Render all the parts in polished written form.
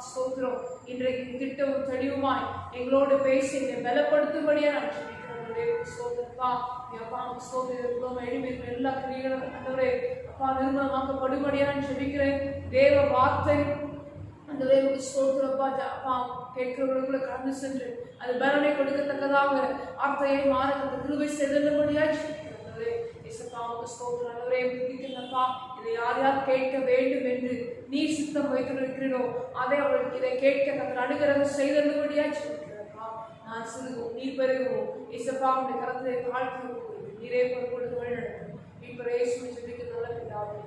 ஸ்தோத்திரம். இன்றைக்கு திட்டமும் தெளிவுமாய் எங்களோடு பேசி என்னை பலப்படுத்தும்படியா நான் ஜெபிக்கிறேன். ஸ்தோத்திரப்பா அப்பா ஸ்தோத்திரம் எழுப்பியிருக்கிற எல்லா கிரிகளும் ஆண்டவரே அப்பா நிர்மலமாக்கப்படும்படியா நான் ஜெபிக்கிறேன். தேவ வார்த்தை ஆண்டவரே ஸ்தோத்திரப்பா அப்பா கேட்கிறவர்களுக்குள்ள கடந்து சென்று அது பலனை கொடுக்கத்தக்கதாக வார்த்தையை மாற அந்த கிருபை செல்லும்படியா இதை யார் யார் கேட்க வேண்டும் என்று நீ சித்தம் வைத்திருக்கிறீரோ அதை அவர்களுக்கு இதை கேட்க தங்கள் அனுகிரகம் செய்தபடியா சொல்லிக்கிறப்பா. நான் சிறுவோம் நீ பெருகுவோம் இசப்பா உடைய கரத்தை தாழ்த்தி நீரே பொறுப்பொழுது வழிநடத்தும் இப்ப இயேசுவை ஜெபிக்க நல்ல பிதாவே.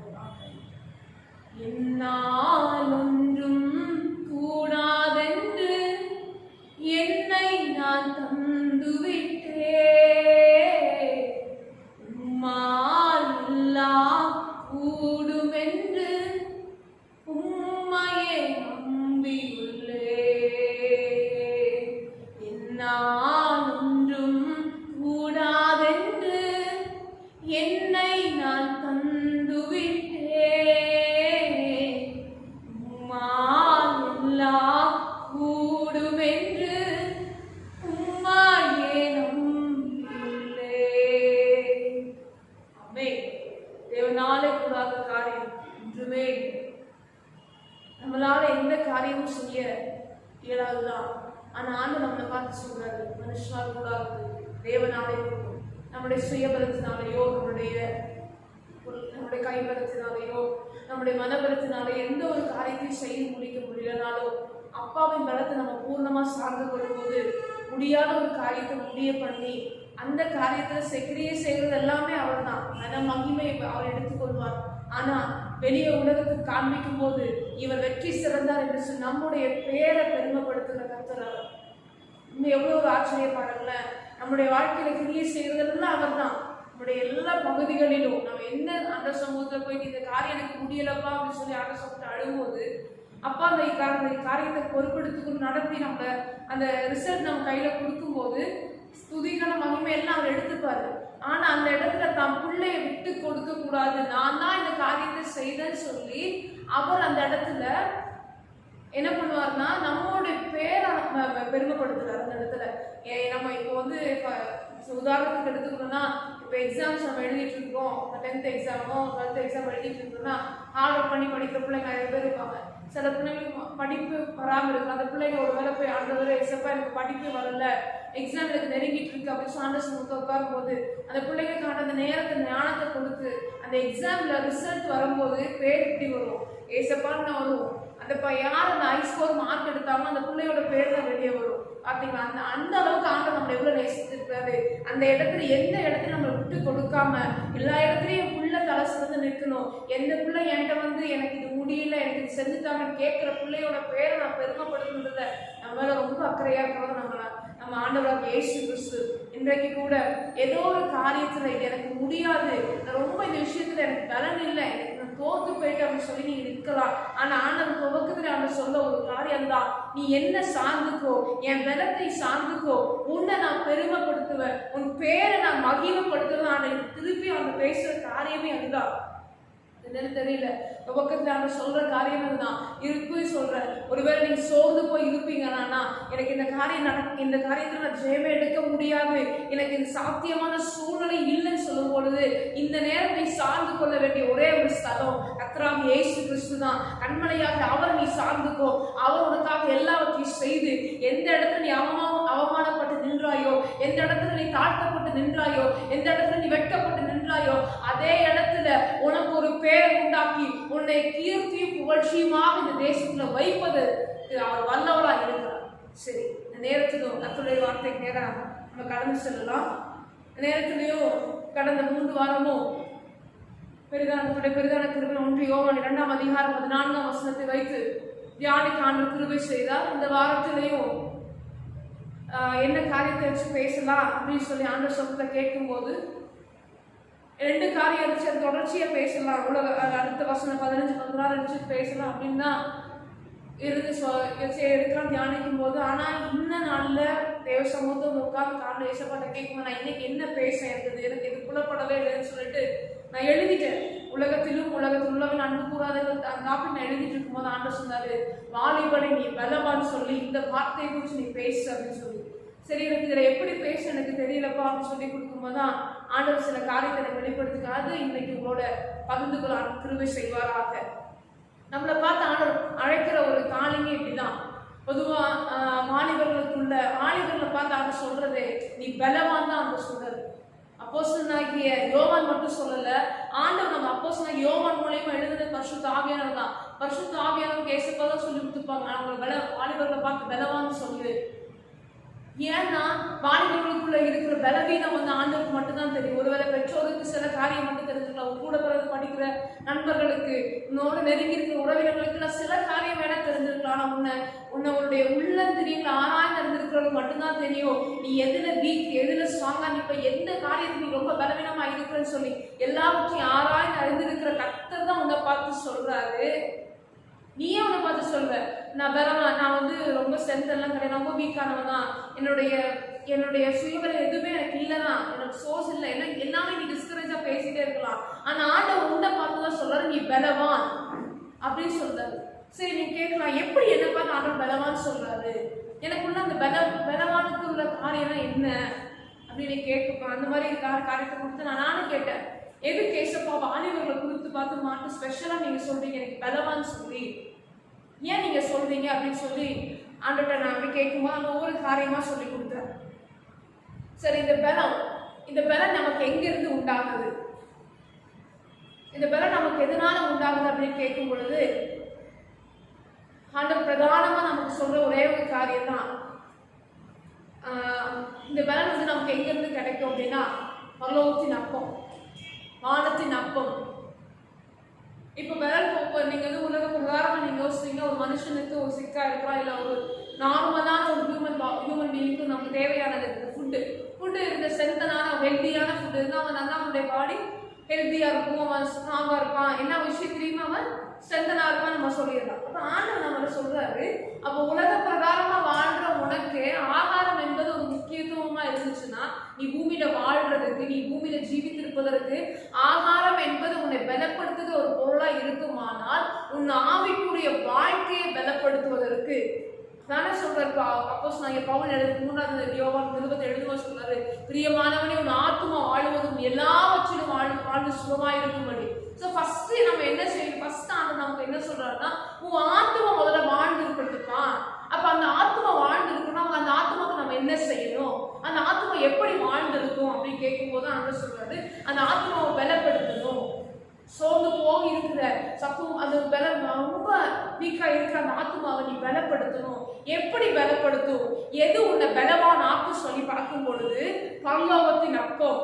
என்னால் ஒன்றும் கூடாதென்று என்னை நான் தந்துவிட்டே கூடுமென்று உம்மையே நம்பியுள்ளே. என்னால் ஒன்றும் கூடாதென்று என்னை நான் தந்துவிட்டே உம்மால் கூடுமென்று உம்மையே நம்பியுள்ளே. ஆமென். தேவனாலே கூடாத காரியம் ஒன்றுமே நம்மளால எந்த காரியமும் செய்ய இயலாதுதான். ஆனா ஆண்டு நம்மளை பார்த்து சொல்றாரு மனுஷனால் கூடாது தேவனாலே கூடும். நம்முடைய சுயபலத்தினாலேயோ நம்முடைய கைபலத்தினாலேயோ நம்முடைய மனபலத்தினாலே எந்த ஒரு காரியத்தையும் செய்து முடிக்க முடியலனாலோ அப்பாவின் பலத்தை நம்ம பூர்ணமா சார்ந்து கொள்ளும்போது முடியாத ஒரு காரியத்தை முடிய பண்ணி அந்த காரியத்துல கிரியை செய்வது எல்லாமே அவர் தான். அந்த மகிமை அவர் எடுத்துக்கொள்வார். ஆனா வெளியே உலகத்துக்கு காண்பிக்கும் போது இவர் வெற்றி சிறந்தார் என்று சொல்லி நம்முடைய பேரை பெருமைப்படுத்துகிற கர்த்தர். இன்னும் எவ்வளவு ஒரு ஆச்சரியம் பாருங்களேன். நம்முடைய வாழ்க்கையில கிரியை செய்வதெல்லாம் அவர் தான். நம்முடைய எல்லா பகுதிகளிலும் நம்ம என்ன அந்த சமூகத்துல போயிட்டு இந்த காரியம் எனக்கு முடியலப்பா அப்படின்னு சொல்லி அந்த சமூகத்தை அழும்போது அப்பா அந்த காரியத்தை பொறுப்பெடுத்துக்கொண்டு நடத்தி நம்ம அந்த ரிசல்ட் நம்ம கையில கொடுக்கும் போது துதிக்கான மகிமை எல்லாம் அவர் எடுத்துப்பாரு. ஆனா அந்த இடத்துல தான் பிள்ளைய விட்டு கொடுக்க கூடாது, நான் தான் இந்த காரியத்தை செய்தேன்னு சொல்லி அவர் அந்த இடத்துல என்ன பண்ணுவார்னா நம்மளுடைய பேரை பெருமைப்படுத்துறாரு. அந்த இடத்துல நம்ம இப்போ வந்து உதாரணத்துக்கு எடுத்துக்கணும்னா இப்போ எக்ஸாம்ஸ் நம்ம எழுதிட்டு இருக்கோம், 10th எக்ஸாமோ 12th எக்ஸாம் எழுதிட்டு இருக்கோம்னா ஹார்ட் பண்ணி படிக்கிற பிள்ளைங்க நிறைய பேர் இருப்பாங்க. சில பிள்ளைங்களுக்கு படிப்பு வராமல் இருக்கு. அந்த பிள்ளைங்க ஒரு வேலை போய் ஆண்டவரே எசப்பா எனக்கு படிப்பு வரல, எக்ஸாம் எனக்கு நெருங்கிட்டு இருக்கு அப்படின்னு சாண்டர்ஸ் முக உட்காரும் போது அந்த பிள்ளைங்களுக்கான அந்த நேரத்தை ஞானத்தை கொடுத்து அந்த எக்ஸாம்ல ரிசல்ட் வரும்போது பேர் எப்படி வரும், ஏசப்பான்னு வரும். அந்த யார் அந்த ஹைஸ்கோர் மார்க் எடுத்தாலும் அந்த பிள்ளையோட பேர் தான் வெளியே வரும். பார்த்தீங்களா? அந்த அளவுக்கு ஆண்டவர் நம்மளை எவ்வளவு நேசித்திருக்காரு. அந்த இடத்துல எந்த இடத்துல நம்மளை விட்டு கொடுக்காம எல்லா இடத்துலையும் என் பிள்ளை தலை சிறந்து நிற்கணும். எந்த பிள்ளை என்கிட்ட வந்து எனக்கு இது முடியல எனக்கு இது செஞ்சுட்டாங்கன்னு கேட்கிற பிள்ளையோட பேரை நான் பெருமைப்படுத்துறதுல நம்ம மேல ரொம்ப அக்கறையா இருக்கிறது நம்ம ஆண்டவராக இயேசு கிறிஸ்து. இன்றைக்கு கூட ஏதோ ஒரு காரியத்துல இது எனக்கு முடியாது, ரொம்ப இந்த விஷயத்துல எனக்கு பலன் இல்லை, எனக்கு தோத்து போயிட்டு அப்படின்னு சொல்லி நீங்க நிற்கலாம். ஆனா ஆண்டவர் துவக்கத்துல அவங்க சொல்ல ஒரு காரியம் தான், நீ என்ன சார்ந்துக்கோ, என் பலத்தை சார்ந்துக்கோ, உன்னை நான் பெருமைப்படுத்துவேன், உன் பேரை நான் மகிமைப்படுத்துவேன். ஆனா திருப்பி அவங்க பேசுற காரியமே அதுதான். என்னன்னு தெரியல, பக்கத்துல அவங்க சொல்ற காரியம் அதுதான். இருப்பு சொல்ற ஒருவேளை நீங்க சோர்ந்து போய் இருப்பீங்கன்னா எனக்கு இந்த காரியம் இந்த காரியத்துல நான் ஜெயமே எடுக்க முடியாது, எனக்கு இந்த சாத்தியமான சூழ்நிலை இல்லைன்னு சொல்லும் பொழுது இந்த நேரத்தை சார்ந்து கொள்ள வேண்டிய ஒரே ஒரு ஸ்தலம் கர்த்தராகிய இயேசு கிறிஸ்து தான். கண்மலையாக அவர் நீ சார்ந்துக்கோ. அவர் உனக்காக எல்லாவற்றையும் செய்து எந்த இடத்துல நீ அவமானப்பட்டு நின்றாயோ, எந்த இடத்துல நீ தாழ்த்தப்பட்டு நின்றாயோ, எந்த இடத்துல நீ வெட்கப்பட்டு நின்றாயோ, அதே இடத்துல உனக்கு ஒரு பேர் உண்டாக்கி உன்னை கீர்த்தியும் புகழ்ச்சியுமாக இந்த தேசத்துல வைப்பதற்கு அவர் வல்லவராக இருக்கிறார். சரி, இந்த நேரத்திலும் கர்த்தருடைய வார்த்தைக்கு நேரம் நம்ம கடந்து செல்லலாம். நேரத்திலையும் கடந்த 3 வாரமும் பெரிதான கிருபை 1 யோவான் 2ஆம் அதிகாரம் 14ஆம் வசனத்தை வைத்து தியானிக்க ஆண்டவர் கிருபை செய்தார். இந்த வாரத்திலையும் என்ன காரியத்தை வச்சு பேசலாம் அப்படின்னு சொல்லி ஆண்டவர் சொல்ல கேட்கும் போது 2 காரியம் வச்சு அது தொடர்ச்சியா பேசலாம், அடுத்த வசனம் 15-16 வச்சு பேசலாம் அப்படின்னு தான் இருந்து எடுக்கலாம் தியானிக்கும் போது. ஆனா இந்த நாள்ல தேவ சமூகத்தை உட்கார்ந்து காலையில் ஏசப்பாட்ட கேட்கும்போது நான் இன்னைக்கு என்ன பேச இருந்தது எனக்கு இது புலப்படவே இல்லைன்னு சொல்லிட்டு நான் எழுதிட்டேன். உலகத்தில் உள்ளவன் அன்பு கூறாதவர்கள் அப்படின்னு எழுதிட்டு இருக்கும்போது ஆண்டவர் சொன்னாரு, வாலிபனை நீ பலவான்னு சொல்லி இந்த வார்த்தையை குறித்து நீ பேசு அப்படின்னு சொல்லி. சரி, எனக்கு இதில் எப்படி பேச எனக்கு தெரியலப்பா அப்படின்னு சொல்லி கொடுக்கும்போது தான் ஆண்டவர் சில காரியத்தை வெளிப்படுத்துக்காது இன்னைக்கு உங்களோட பகிர்ந்து கொள்ள கிருபை செய்வாராக. நம்மளை பார்த்து ஆண்டவர் அழைக்கிற ஒரு காலிங்க இப்படிதான். பொதுவாக வாலிபர்களை பார்த்து ஆண்டவர் சொல்றதே நீ பலவான் தான் ஆண்டவர் சொல்றாரு. அப்போஸ்தலனாகிய யோவான் மட்டும் சொல்லல, ஆண்டவர் நம்ம அப்போஸ்தலனாகிய யோவான் மூலியமா எழுதுன பரிசுத்த ஆவியானவர் தான். பரிசுத்த ஆவியானவர் ஏசப்பா தான் சொல்லி கொடுத்துருப்பாங்க, அவங்க வாலிபர்களை பார்த்து பலவான்னு சொல்லு. ஏன்னா வாலிபர்களுக்குள்ள இருக்கிற பலவீனம் ஆண்டவருக்கு மட்டும்தான் தெரியும். ஒருவேளை பெற்றோருக்கு சில காரியம் மட்டும் தெரிஞ்சுக்கலாம், கூட பிறகு படிக்கிற நண்பர்களுக்கு, உன்னோட நெருங்கி இருக்கிற உறவினர்களுக்கு சில காரியம் வேணா தெரிஞ்சிருக்கலாம். ஆனா உன்னுடைய உள்ளந்திரியில் ஆராய்ந்து இருந்திருக்கிறவங்க மட்டும்தான் தெரியும் நீ எதுல வீக், எதுல ஸ்ட்ராங்கா நிற்ப, எந்த காரியத்துக்கு நீ ரொம்ப பலவீனமா இருக்கிறன்னு சொல்லி எல்லாவற்றையும் ஆராய்ந்து அறிந்திருக்கிற கர்த்தர் தான் உன்னை பார்த்து சொல்றாரு. நீயே உன்னை பார்த்து சொல்ற, நான் பலமா, நான் ரொம்ப ஸ்ட்ரென்த் எல்லாம் கிடையாது, ரொம்ப வீக்கானவன் தான், என்னுடைய சுயபலம் எதுவுமே எனக்கு இல்லைதான், எனக்கு சோர்ஸ் இல்லை, எல்லாமே நீ டிஸ்கரேஜா பேசிட்டே இருக்கலாம். ஆனா ஆண்டவர் உன்னை பார்த்து தான் சொல்றாரு நீ பலவான் அப்படின்னு சொல்றாரு. சரி, நீங்க கேட்கலாம், எப்படி என்ன பார்த்து ஆண்டவர் பலவான்னு சொல்றாரு, எனக்குள்ள அந்த பலவானுக்கு உள்ள காரியம்லாம் என்ன அப்படின்னு கேட்கலாம். அந்த மாதிரி காரியத்தை கொடுத்து நானும் கேட்டேன், எதுக்கு ஏசப்பா வாலிபர்களை குறித்து பார்த்து மாட்டு ஸ்பெஷலா நீங்க சொல்றீங்க எனக்கு பலவான்னு சொல்லி, ஏன் நீங்க சொல்றீங்க அப்படின்னு சொல்லி ஆண்டவர்கிட்ட நான் அப்படி கேட்கும்போது அந்த ஒவ்வொரு காரியமா சொல்லி கொடுத்தேன். சரி, இந்த பலம் நமக்கு எங்கிருந்து உண்டாகுது, இந்த பலம் நமக்கு எதனால உண்டாகுது அப்படின்னு கேட்கும் பொழுது ஆண்டவர் பிரதானமா நமக்கு சொல்ற ஒரே ஒரு காரியம் தான், இந்த பலம் நமக்கு எங்கிருந்து கிடைக்கும் அப்படின்னா பரலோகத்தின் அப்பம், வானத்தின் அப்பம். இப்ப விரல் நீங்க உலக பிரகாரமா நீங்க யோசிச்சீங்கன்னா ஒரு மனுஷனுக்கு ஒரு சிக்கா இருக்கலாம், இல்ல ஒரு நார்மலான ஒரு ஹியூமன் பீயிங்க்கு நமக்கு தேவையானது ஃபுட்டு இருந்த ஸ்ட்ரென்த்தனான ஹெல்த்தியான ஃபுட் இருந்தா அவன் நல்லா அவனுடைய பாடி ஹெல்த்தியா இருக்கும், அவன் ஸ்ட்ராங்கா இருப்பான், எல்லா விஷயத்திலையுமே அவன் ஸ்ட்ரென்த்தனா இருப்பான் நம்ம சொல்லிடலாம். அப்ப ஆண்டவர் நம்ம சொல்றாரு, அப்போ உலக பிரகாரமா வாழ்ற உனக்கு ஆகாரம் என்பது ஒரு முக்கியத்துவமா இருந்துச்சுன்னா, நீ பூமியில வாழ்றதுக்கு, நீ பூமியில ஜீவித்திருப்பதற்கு ஆகாரம் என்பது உன்னை பலப்படுத்துகிற ஒரு பொருளா இருக்குமானால் உன் ஆவிக்குரிய வாழ்க்கையை பலப்படுத்துவதற்கு தானே சொல்றாரு. அப்போஸ்தலனாகிய பவுல் 3 யோவான் 20 சொல்றாரு, பிரியமானவனே உன் ஆத்துமா வாழுவதும் எல்லாவற்றிலும் வாழ்ந்து சுகமாயிருக்கும்படி. ஸோ ஃபர்ஸ்ட் நம்ம என்ன செய்யணும், ஃபர்ஸ்ட் ஆண்டு நமக்கு என்ன சொல்றாருன்னா, உன் ஆத்துமா முதல்ல வாழ்ந்து இருக்கட்டுப்பா. அப்ப அந்த ஆத்மா வாழ்ந்து இருக்கணும், அந்த ஆத்மாவுக்கு நம்ம என்ன செய்யணும், அந்த ஆத்மா எப்படி வாழ்ந்து இருக்கும் அப்படின்னு கேட்கும் போது ஆண்டு சொல்றாரு, அந்த ஆத்மாவை பலப்படுத்தணும். சோர்ந்து போய் இருக்கிற சத்துவம், அந்த பலம் ரொம்ப வீக்கா இருக்கிற அந்த ஆத்மாவை நீ பலப்படுத்தணும். எப்படி பலப்படுத்தும், எது உன்னை பலவான் ஆக்கு சொல்லி பார்க்கும் பொழுது பரலோகத்தின் அப்பம்,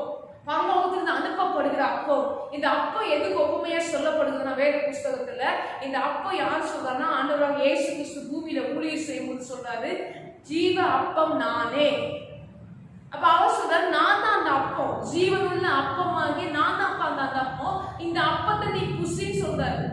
பரலோகத்திலிருந்து அனுப்பப்படுகிற அப்பம். இந்த அப்பம் எதுக்கு ஒப்புமையா சொல்லப்படுதுன்னா வேத புஸ்தகத்துல இந்த அப்பம் யார் சொல்றாருன்னா ஆண்டவராக இயேசு கிறிஸ்து பூமியில ஊழியம் செய்யும்போது சொல்றாரு, ஜீவ அப்பம் நானே. அப்ப அவர் சொல்றாரு, நான் தான் அந்த அப்பம், ஜீவனுள்ள அப்பமாகி நான் தான் அந்த அப்பம், இந்த அப்பத்தை நீ புசின்னு சொல்றாரு.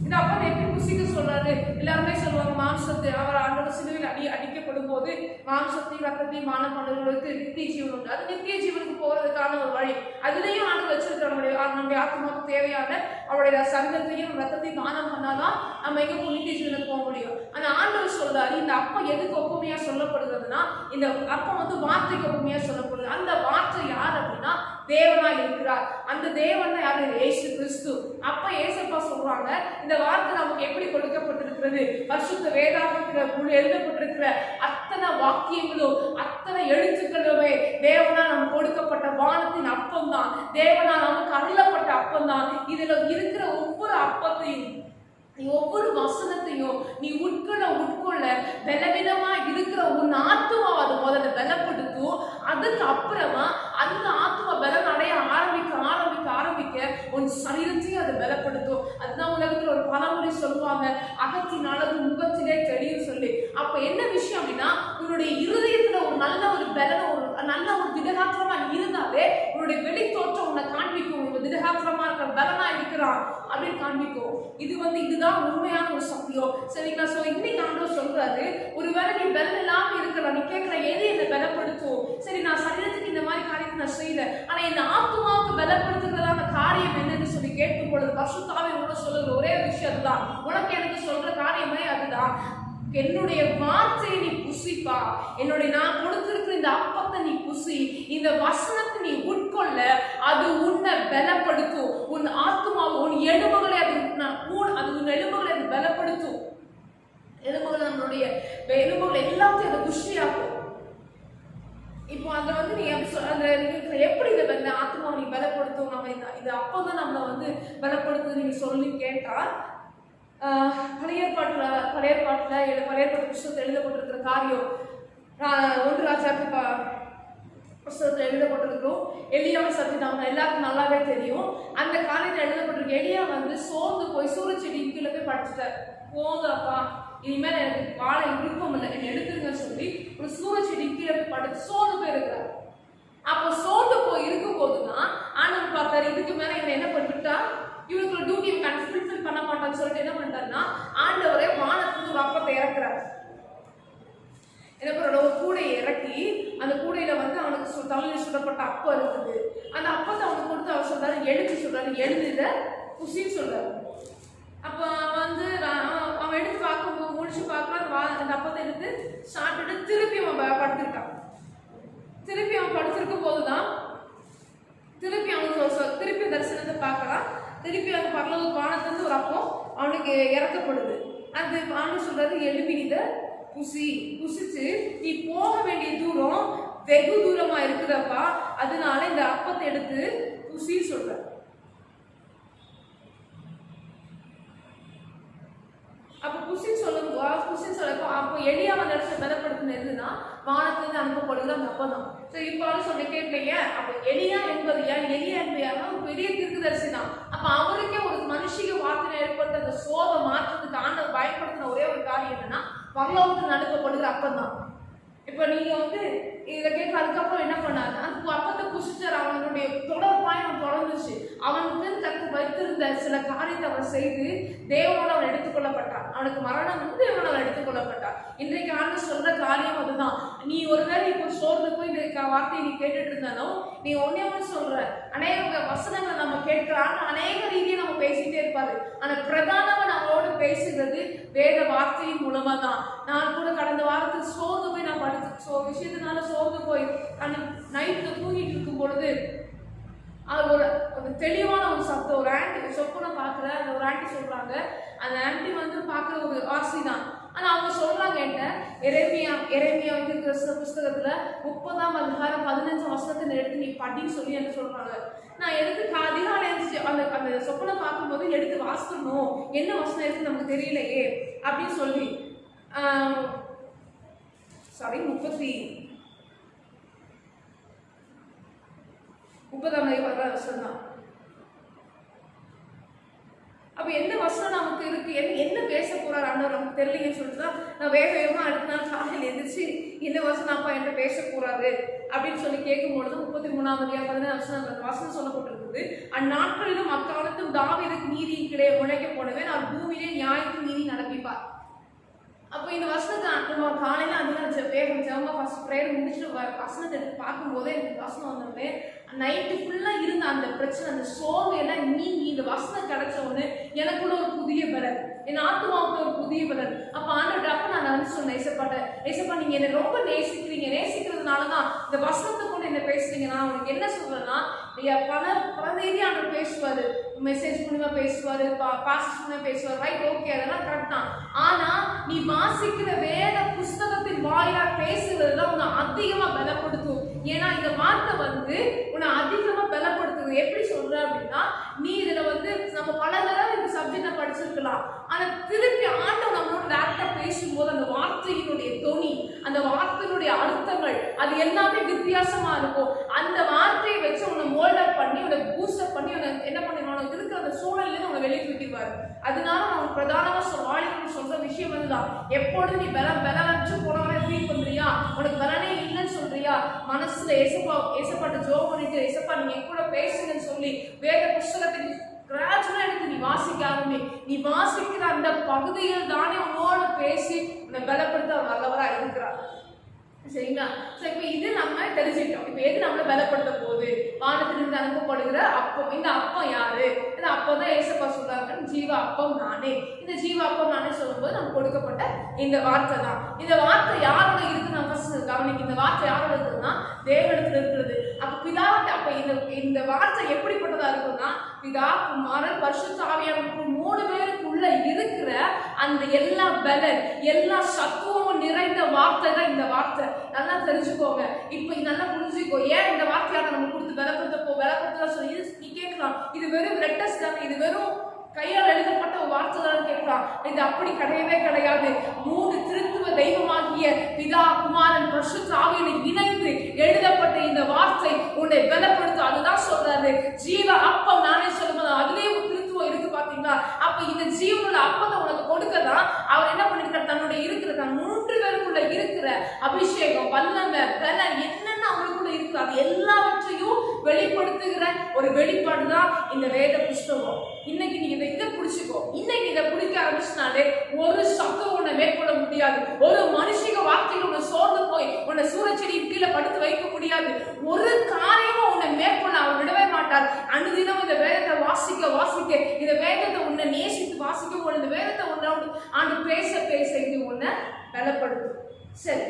இந்த அப்பத்தை எப்படி புசிக்க சொல்றாரு, எல்லாருமே சொல்லுவாங்க மாம்சத்தை, அவர் ஆண்டவர் சிலுவையில் அடிக்கப்படும் போது மாம்சத்தையும் ரத்தத்தையும் மானம் பண்ணுறவங்களுக்கு நித்திய ஜீவன் உண்டு. அது நித்திய ஜீவனுக்கு போறதுக்கான ஒரு வழி. அதுலயும் ஆண்டு வச்சிருக்கிற நம்முடைய ஆத்மாவுக்கு தேவையான அவருடைய சங்கத்தையும் ரத்தத்தையும் தானம் பண்ணாதான் நம்ம எங்க நித்திய ஜீவனுக்கு போக முடியும். ஆனா ஆண்டவர் சொல்றாரு, இந்த அப்பம் எதுக்கு ஒப்புமையா சொல்லப்படுகிறதுனா, இந்த அப்பம் வார்த்தைக்கு ஒப்புமையா சொல்லப்படுது. அந்த வார்த்தை யார் அப்படின்னா தேவனா இருக்கிறார். அந்த தேவன் தான் யாரு, இயேசு கிறிஸ்து. அப்ப ஏசப்பா சொல்றாங்க, இந்த வார்த்தை நமக்கு எப்படி கொடுக்கப்பட்டிருக்கிறது, பரிசுத்த வேதாகமத்தில் எழுதப்பட்டிருக்கிற அத்தனை வாக்கியங்களும் அத்தனை எழுத்துக்களுமே தேவனா நமக்கு கொடுக்கப்பட்ட வானத்தின் அப்பம் தான், தேவனா நமக்கு அருளப்பட்ட அப்பம் தான். இதுல இருக்கிற ஒவ்வொரு அப்பத்தையும் ஒவ்வொரு வசனத்தையும் நீ உட்கொள்ள பலவிதமா இருக்கிற உன் ஆத்மா அது முதல்ல பலப்படுத்தும். அதுக்கு அப்புறமா அந்த ஆத்மா பலம் அடைய ஆரம்பிக்க உன் சரீரத்தையும் அது பலப்படுத்தும். அதுதான் உலகத்துல ஒரு பழமொழி சொல்லுவாங்க, அகத்தின் அழகு முகத்திலே தெரியும் சொல்லி. அப்ப என்ன விஷயம் அப்படின்னா, உன்னுடைய இருதயத்துல ஒரு நல்ல ஒரு பலம், ஒரு நல்ல ஒரு திடகாத்திரமா இருந்தாலே உன்னுடைய வெளி தோற்றம் உன்னை காண்பிக்கும். திடகாத்திரமா இருக்கிற பலனா இருக்கிறான், அப்படின்னு காண்பிக்கும். இதுதான் உண்மையான ஒரு சத்தியம். சரிங்களா? சோ இன்னைக்கு ஆண்டவர் சொல்றாரு, ஒருவேளை நீ பலன் இல்லாம இருக்கலாம், நீ கேட்கற எது என்ன பலப்படுத்தும்? சரி, நான் சரீரத்துக்கு இந்த மாதிரி காரியத்தை நான் செய்யல, ஆனா இந்த ஆத்மாவுக்கு பலப்படுத்துகிறதான காரியம் என்னன்னு சொல்லி கேட்கும் பொழுது பரிசுத்த ஆவியானவர் சொல்லுற ஒரே விஷயம் தான், உனக்கு எனக்கு சொல்ற காரியமே அதுதான். என்னுடைய வார்த்தையை நீ புசிப்பா, நான் கொடுத்திருக்கிற இந்த அப்பத்தை நீ புசி, இந்த வசனத்தை நீ உட்கொள்ள, அது உன்னை பலப்படுத்தும். உன் ஆத்மாவை, உன் எலும்புகளை அது உன் எலும்புகளை அது பலப்படுத்தும். எலும்புகள், நம்மளுடைய எலும்புகள் எல்லாத்தையும் அதை புஷ்டியாக்கும். இப்போ அதுல நீ எப்படி இந்த ஆத்மாவை நீ பலப்படுத்தும்? நம்ம இந்த அப்பதான் நம்மளை பலப்படுத்துது நீங்க சொல்லி கேட்டா, பழைய ஏற்பாட்டு புத்தகத்தில் எழுதப்பட்டிருக்கிற காரியம் 1 ராஜாக்கள் புத்தகத்தில் எழுதப்பட்டிருக்கிறோம். எலியாவை சத்தி நம்ம எல்லாருக்கும் நல்லாவே தெரியும். அந்த காரியத்தில் எழுதப்பட்டிருக்க எலியா சோர்ந்து போய் சூரியச்செடி கீழே போய் படிச்சுட்டார். போங்கப்பா, இனிமேல் எனக்கு வாழ விருப்பம் இல்லை, என்னை எடுத்துருங்கன்னு சொல்லி ஒரு சூரியச்செடி கீழே போய் படிச்சு சோர்ந்து போயிருக்கிறார். அப்போ சோர்ந்து போய் இருக்கும் போதுதான் ஆண்டவர் பார்த்தாரு, இதுக்கு மேல என்ன பண்ணிவிட்டா இவனுக்கு டியூட்டி ஃபுல்ஃபில் பண்ண மாட்டான்னு சொல்லிட்டு என்ன பண்ணிட்டாருன்னா, ஆண்டவரே வானத்துக்கு ஒரு அப்பத்தை இறக்குறாரு. என்ன பண்ண, ஒரு கூடையை இறக்கி அந்த கூடையில அவனுக்கு தலையில சுடப்பட்ட அப்பம் இருக்குது. அந்த அப்பத்தை அவனுக்கு கொடுத்து அவர் சொல்றாரு, எழுதுத குசின்னு சொல்றாரு. அப்ப அவன் எடுத்து பார்க்கும்போது முடிச்சு பார்க்கலாம், அந்த அப்பத்தை எடுத்து சாப்பிட்டுட்டு திருப்பி அவன் படுத்துக்கிட்டான். திருப்பி அவன் படுத்திருக்கும் போதுதான் திருப்பி அவனுக்கு திருப்பி தரிசனத்தை பார்க்கலாம். திருப்பி அந்த பரலோக வானத்திலிருந்து ஒரு அப்பம் அவனுக்கு இறக்கப்படுது. அந்த ஆண்டவர் சொல்றாரு, எழுப்பி இதை புசிச்சு நீ போக வேண்டிய தூரம் வெகு தூரமா இருக்குதப்பா, அதனால இந்த அப்பத்தை எடுத்து புசி சொல்ற. அப்ப புசின்னு சொல்லப்போ அப்போ எலியா அந்த இடத்துல பலப்படுத்தினதுன்னா வானத்திலிருந்து அனுப்பப்படுகிறது அந்த அப்பம் தான். இப்போ சொன்ன கேட்கலைங்க, அப்ப எலியா என்பது ஒரு பெரிய தீர்க்கதரிசி தான். அப்ப அவருக்கே ஒரு மனுஷிக வார்த்தையில ஏற்பட்ட அந்த சோபை மாற்றத்துக்கு ஆண்டவர் பயன்படுத்தின ஒரே ஒரு காரியம் என்னன்னா, பரலோகத்துக்கு அனுப்பப்படுகிற அப்பம் தான். இப்ப நீங்க இதை கேட்க அதுக்கப்புறம் என்ன பண்ணாரு, அந்த அப்பத்தை புசிச்சார். அவனுடைய தொடர் பயணம் தொடர்ந்துச்சு. அவனுக்கு தனக்கு வைத்திருந்த சில காரியத்தை அவன் செய்து தேவனோட அவன் எடுத்துக்கொள்ளப்பட்டான். அவனுக்கு மரணம் தேவனோட அவன் எடுத்துக்கொள்ளப்பட்டான். இன்றைக்கு ஆண்டவர் சொல்ற காரியம் அதுதான். நீ ஒருவேளை இப்போ சோர்ந்து போய் இந்த வார்த்தையை நீ கேட்டுட்டு இருந்தாலும் நீ ஒன்னே சொல்ற, அநேக வசனங்களை நம்ம கேட்கிறான், அநேக ரீதியை நம்ம பேசிட்டே இருப்பாரு. ஆனா பிரதானமா நம்மளோடு பேசுகிறது வேத வார்த்தையின் மூலமா தான். நான் கூட கடந்த வாரத்தில் சோர்ந்து போய் நான் விஷயத்தினால சோர்ந்து போய் அந்த நைட்ல தூங்கிட்டு இருக்கும் பொழுது அது ஒரு தெளிவான ஒரு சத்தம், ஒரு ஆன்டி சொப்பனை பாக்குற அந்த ஒரு ஆன்டி சொல்றாங்க. அந்த ஆன்டி பாக்குற ஒரு ஆசி தான். ஆனா அவங்க சொல்றாங்க என்கிட்ட, எரேமியா புஸ்தகத்துல 30ஆம் அதிகாரம் 15 வசனத்தை எடுத்து நீ படின்னு சொல்லி என்ன சொல்றாங்க. நான் எடுத்து அதிகாலை எழுந்துச்சு அந்த சொப்பனை பார்க்கும்போது எடுத்து வாசிக்கணும், என்ன வசனம் இருக்கு நமக்கு தெரியலையே அப்படின்னு சொல்லி 30ஆம் வசனம் தான். அப்ப என்ன வசனம் நமக்கு இருக்கு, என்ன பேச போறாரு ஆண்டவர் நமக்கு தெரியலன்னு சொல்லிட்டு தான் நான் வேகமா அடுத்த நாள் காலையில் எந்திரிச்சு என்ன வசனம் அப்பா என்ன பேச போறாரு அப்படின்னு சொல்லி கேட்கும்பொழுது 33ஆம் அதிகாரம் 15 வசனம் சொல்லப்பட்டிருக்குது. அந்நாட்களிலும் அக்காலத்தும் தாவீதுக்கு நீதியின் கிடையே உழைக்க போனவே நான் பூமியிலே நியாயத்தின் நீதி நடப்பிப்பார். அப்போ இந்த வசனத்தை நம்ம காலையில அதிகம் வேகம் ஜெபமா ஃபர்ஸ்ட் ப்ரேயர் முடிச்சுட்டு வசனத்தை எடுத்து பார்க்கும்போதே எனக்கு வசனம் வந்தோடனே நைட்டு ஃபுல்லா இருந்த அந்த பிரச்சனை, அந்த சோர்வு எல்லாம் நீங்கி இந்த வசனம் கிடைச்ச உடனே எனக்குள்ள ஒரு புதிய பலன், என் ஆத்மாவுக்கு ஒரு புதிய பலன். அப்ப ஆண்டவர் அப்ப நான் சொன்னேன், ஏசப்பா நீங்க என்ன ரொம்ப நேசிக்கிறீங்க, நேசிக்கிறதுனாலதான் இந்த வசனத்தை கொண்டு என்ன பேசுறீங்க. நான் உனக்கு என்ன சொல்றேன்னா, பல ரீதியா ஆண்டவர் பேசுவாரு, மெசேஜ் மூலமா பேசுவாரு, பாஸ்டர் மூலமா பேசுவாரு, ரைட் ஓகே அதெல்லாம் கரெக்ட் தான். ஆனா நீ வாசிக்கிற வேத புஸ்தகத்தின் வாயிலா பேசுறதுதான் உன்னை அதிகமா பலப்படுத்தும். ஏன்னா இந்த வார்த்தை உன்னை அதிகமா பலப்படுத்துது. எப்படி சொல்ற அப்படின்னா, நீ இதுல நம்ம பல தடவை இந்த சப்ஜெக்ட படிச்சிருக்கலாம், ஆனா திருப்பி ஆண்டவர் நம்மளோட டேரக்டா பேசும்போது அந்த வார்த்தையினுடைய தொனி, அந்த வார்த்தையினுடைய அர்த்தங்கள் அது எல்லாமே வித்தியாசமா இருக்கும். அந்த வார்த்தையை வச்சு உன்னை மோல்டப் பண்ணி உன்னை பூஸ்டப் பண்ணி உன்னை என்ன பண்ணுவாங்க, உனக்கு இருக்கிற அந்த சூழல்ல உன்னை வெளியே தூக்கிடுவாரு. அதனால நான் பிரதானமா சொல்ற விஷயம் அதுதான். எப்பொழுது நீ பலவற்று போனவனே ஃபீல் பண்றியா, உனக்கு பலனே இல்லைன்னு சொல்றியா, மனசுல ஏசப்பாட்ட ஜோம் பண்ணிட்டு ஏசப்பா நீங்க கூட பேசுங்கன்னு சொல்லி வேத புஸ்தகத்தை கிராஜுவலா எடுத்து நீ வாசிக்காம நீ வாசிக்கிற அந்த பகுதியில் தானே உன்னோட பேசி உன்னை பலப்படுத்த அவர் வல்லவரா இருக்கிறார். சரிங்களா? இப்ப இது நம்ம தெரிஞ்சுக்கிட்டோம். இப்ப எது நம்மளை பலப்படுத்த போகுது? வானத்திலிருந்து அனுப்பப்படுகிற அப்பம். இந்த அப்பம் யாரு? இந்த அப்பம் தான் ஏசப்பா சொல்றாங்க, ஜீவ அப்பம் நானே. இந்த ஜீவ அப்பம் நானே சொல்லும்போது நமக்கு கொடுக்கப்பட்ட இந்த வார்த்தை தான். இந்த வார்த்தை யாரோட இருக்கு நம்ம ஃபர்ஸ்ட் கவனிக்க. இந்த வார்த்தை யாரோட இருக்குதுன்னா தேவனிடத்துல இருக்கிறது. அப்ப பிதாவிட்ட அப்ப இந்த வார்த்தை எப்படிப்பட்டதா இருக்குன்னா பிதா குமாரன் பரிசுத்த ஆவியானவர் 3 பேருக்குள்ள இருக்கிற அந்த எல்லா பலன் எல்லா சத்துவமும் நிறைந்த வார்த்தை தான் இந்த வார்த்தை. நல்லா தெரிஞ்சுக்கோங்க. இப்ப நல்லா புரிஞ்சுக்கோ. ஏன் இந்த வார்த்தையாக நம்ம கொடுத்து பலப்படுத்த சொல்லி நீ கேட்கலாம், இது வெறும் லெட்டர்ஸ் தானே, இது வெறும் கையால் எழுதப்பட்ட ஒரு வார்த்தை தான் கேட்கலாம். இது அப்படி கிடையவே கிடையாது. 3 திருத்துவ தெய்வமாகிய பிதா குமாரன் பரிசுத்த ஆவியானவர் இணைந்து எழுதப்பட்ட இந்த வார்த்தை உன்னை பலப்படுத்தும். அதுதான் சொல்றாரு ஜீவ அப்பம் நானே சொல்லும்போது அதுலயே திருத்துவம் இருக்கு பாத்தீங்களா? அப்ப இந்த ஜீவனுள்ள அப்பத்தை உனக்கு கொடுக்கதான் அவர் என்ன பண்ணிருக்காரு, தன்னுடைய இருக்கிற 3 பேருக்குள்ள இருக்கிற அபிஷேகம் வல்லமை பலன் என்னென்ன அவங்களுக்குள்ள இருக்குது அது எல்லாவற்றையும் வெளிப்படுத்துகிற ஒரு வெளிப்பாடுதான் இந்த வேத புஸ்தகம். இன்னைக்கு நீ இதை புடிச்சுக்கோ. இன்னைக்கு இதை பிடிக்க ஆரம்பிச்சினாலே ஒரு சத்தம் உன்னை மேற்கொள்ள முடியாது. ஒரு மனுஷிக வார்த்தையில் உன்னை சோர்ந்து போய் உன்னை சூரச்செடியின் கீழே படுத்து வைக்க முடியாது. ஒரு காரியமும் உன்னை மேற்கொள்ள அவர் விடவே மாட்டார். அனுதினம் இந்த வேதத்தை வாசிக்க வாசிக்க இந்த வேதத்தை உன்னை நேசித்து வாசிக்க இந்த வேதத்தை உன்னோடு ஆண்டு பேச பேச இது உன்னை பலப்படுத்தும். சரி,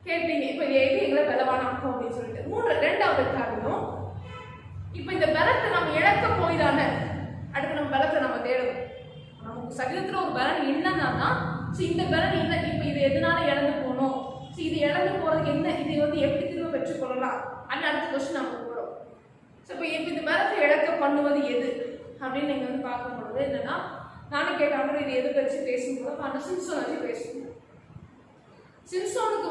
கேட்பீங்க இப்ப எது எங்களை பலவானாக்கும் அப்படின்னு சொல்லிட்டு. 2வது காரணம், இப்ப இந்த பலத்தை நம்ம இழக்க போய் தானே அடுத்து நம்ம பலத்தை நம்ம தேடுவோம். நமக்கு சரீரத்துல ஒரு பலன் என்னன்னா இந்த பலன் என்ன, இப்ப இது எதனால இழந்து போனோம், இது இழந்து போறதுக்கு என்ன, இது எப்படி திரும்ப பெற்றுக்கொள்ளலாம் அப்படின்னு அடுத்த கொஸ்டின் நம்ம போறோம். இப்ப இந்த பலத்தை இழக்க பண்ணுவது எது அப்படின்னு நீங்க பார்க்கும்பொழுது என்னன்னா, நானும் கேட்டாங்க இது எது வச்சு பேசும்போது அந்த சிம்சோன் வச்சு பேசணும். சிம்சோனுக்கு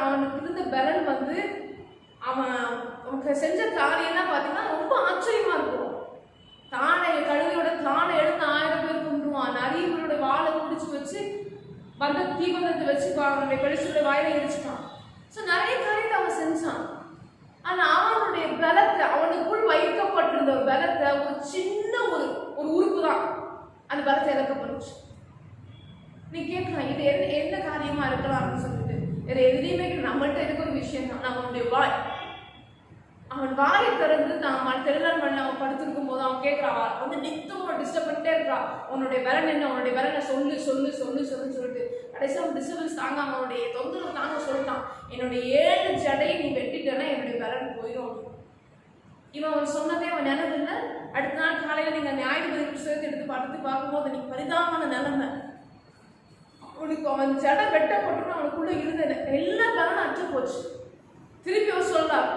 அவனுக்கு இருந்த பலன் அவனுக்கு செஞ்ச காரியம்லாம் பார்த்தீங்கன்னா ரொம்ப ஆச்சரியமா இருக்கும். தானே கழுதையோட தானே எழுந்து 1000 பேர் கொண்டுருவான். நரிகளோட வாழை பிடிச்சி வச்சு தீபந்தத்தை வச்சு அவனுடைய பெருசோட வாயில எரிச்சுட்டான். ஸோ நிறைய காரியத்தை அவன் செஞ்சான். ஆனா அவனுடைய பலத்தை அவனுக்குள் வைக்கப்பட்டிருந்த பலத்தை ஒரு சின்ன ஒரு உறுப்பு தான் அந்த பலத்தை இழக்கப்படுச்சு. நீ கேட்கலாம் இது என்ன காரியமா இருக்கலாம் அப்படின்னு சொல்லிட்டு. வேற எதுலையுமே நம்மள்கிட்ட இருக்க ஒரு விஷயம் தான் நம்மளுடைய வாய். அவன் வாயை திறந்து நான் தெரியலான்னு பண்ண அவன் படுத்திருக்கும் போது அவன் கேட்கிறான், நித்தம் டிஸ்டர்ப் பண்ணிட்டே இருக்கிறான். உன்னுடைய பலன் என்ன, உன்னுடைய பலனை சொல்லு சொல்லு சொல்லு சொல்லு சொல்லிட்டு கடைசியாக அவன் டிஸ்டர்பன்ஸ் தாங்க அவனுடைய தொந்தரவு தாங்க சொல்லிட்டான், என்னுடைய 7 ஜடையை நீ வெட்டிட்டேன்னா என்னுடைய பலன் போயிடும். அவன் சொன்னதே அவன் நினைவுல அடுத்த நாள் காலையில நீங்க நியாயாதிபதி புத்தகத்தை எடுத்து பார்க்கும்போது நீ பரிதாபமான நிலைமை. அவனுக்கு அவன் ஜடை வெட்டப்பட்டு அவனுக்குள்ள இருந்த எல்லா பலனும் அற்று போச்சு. திருப்பி அவன் சொல்றான்,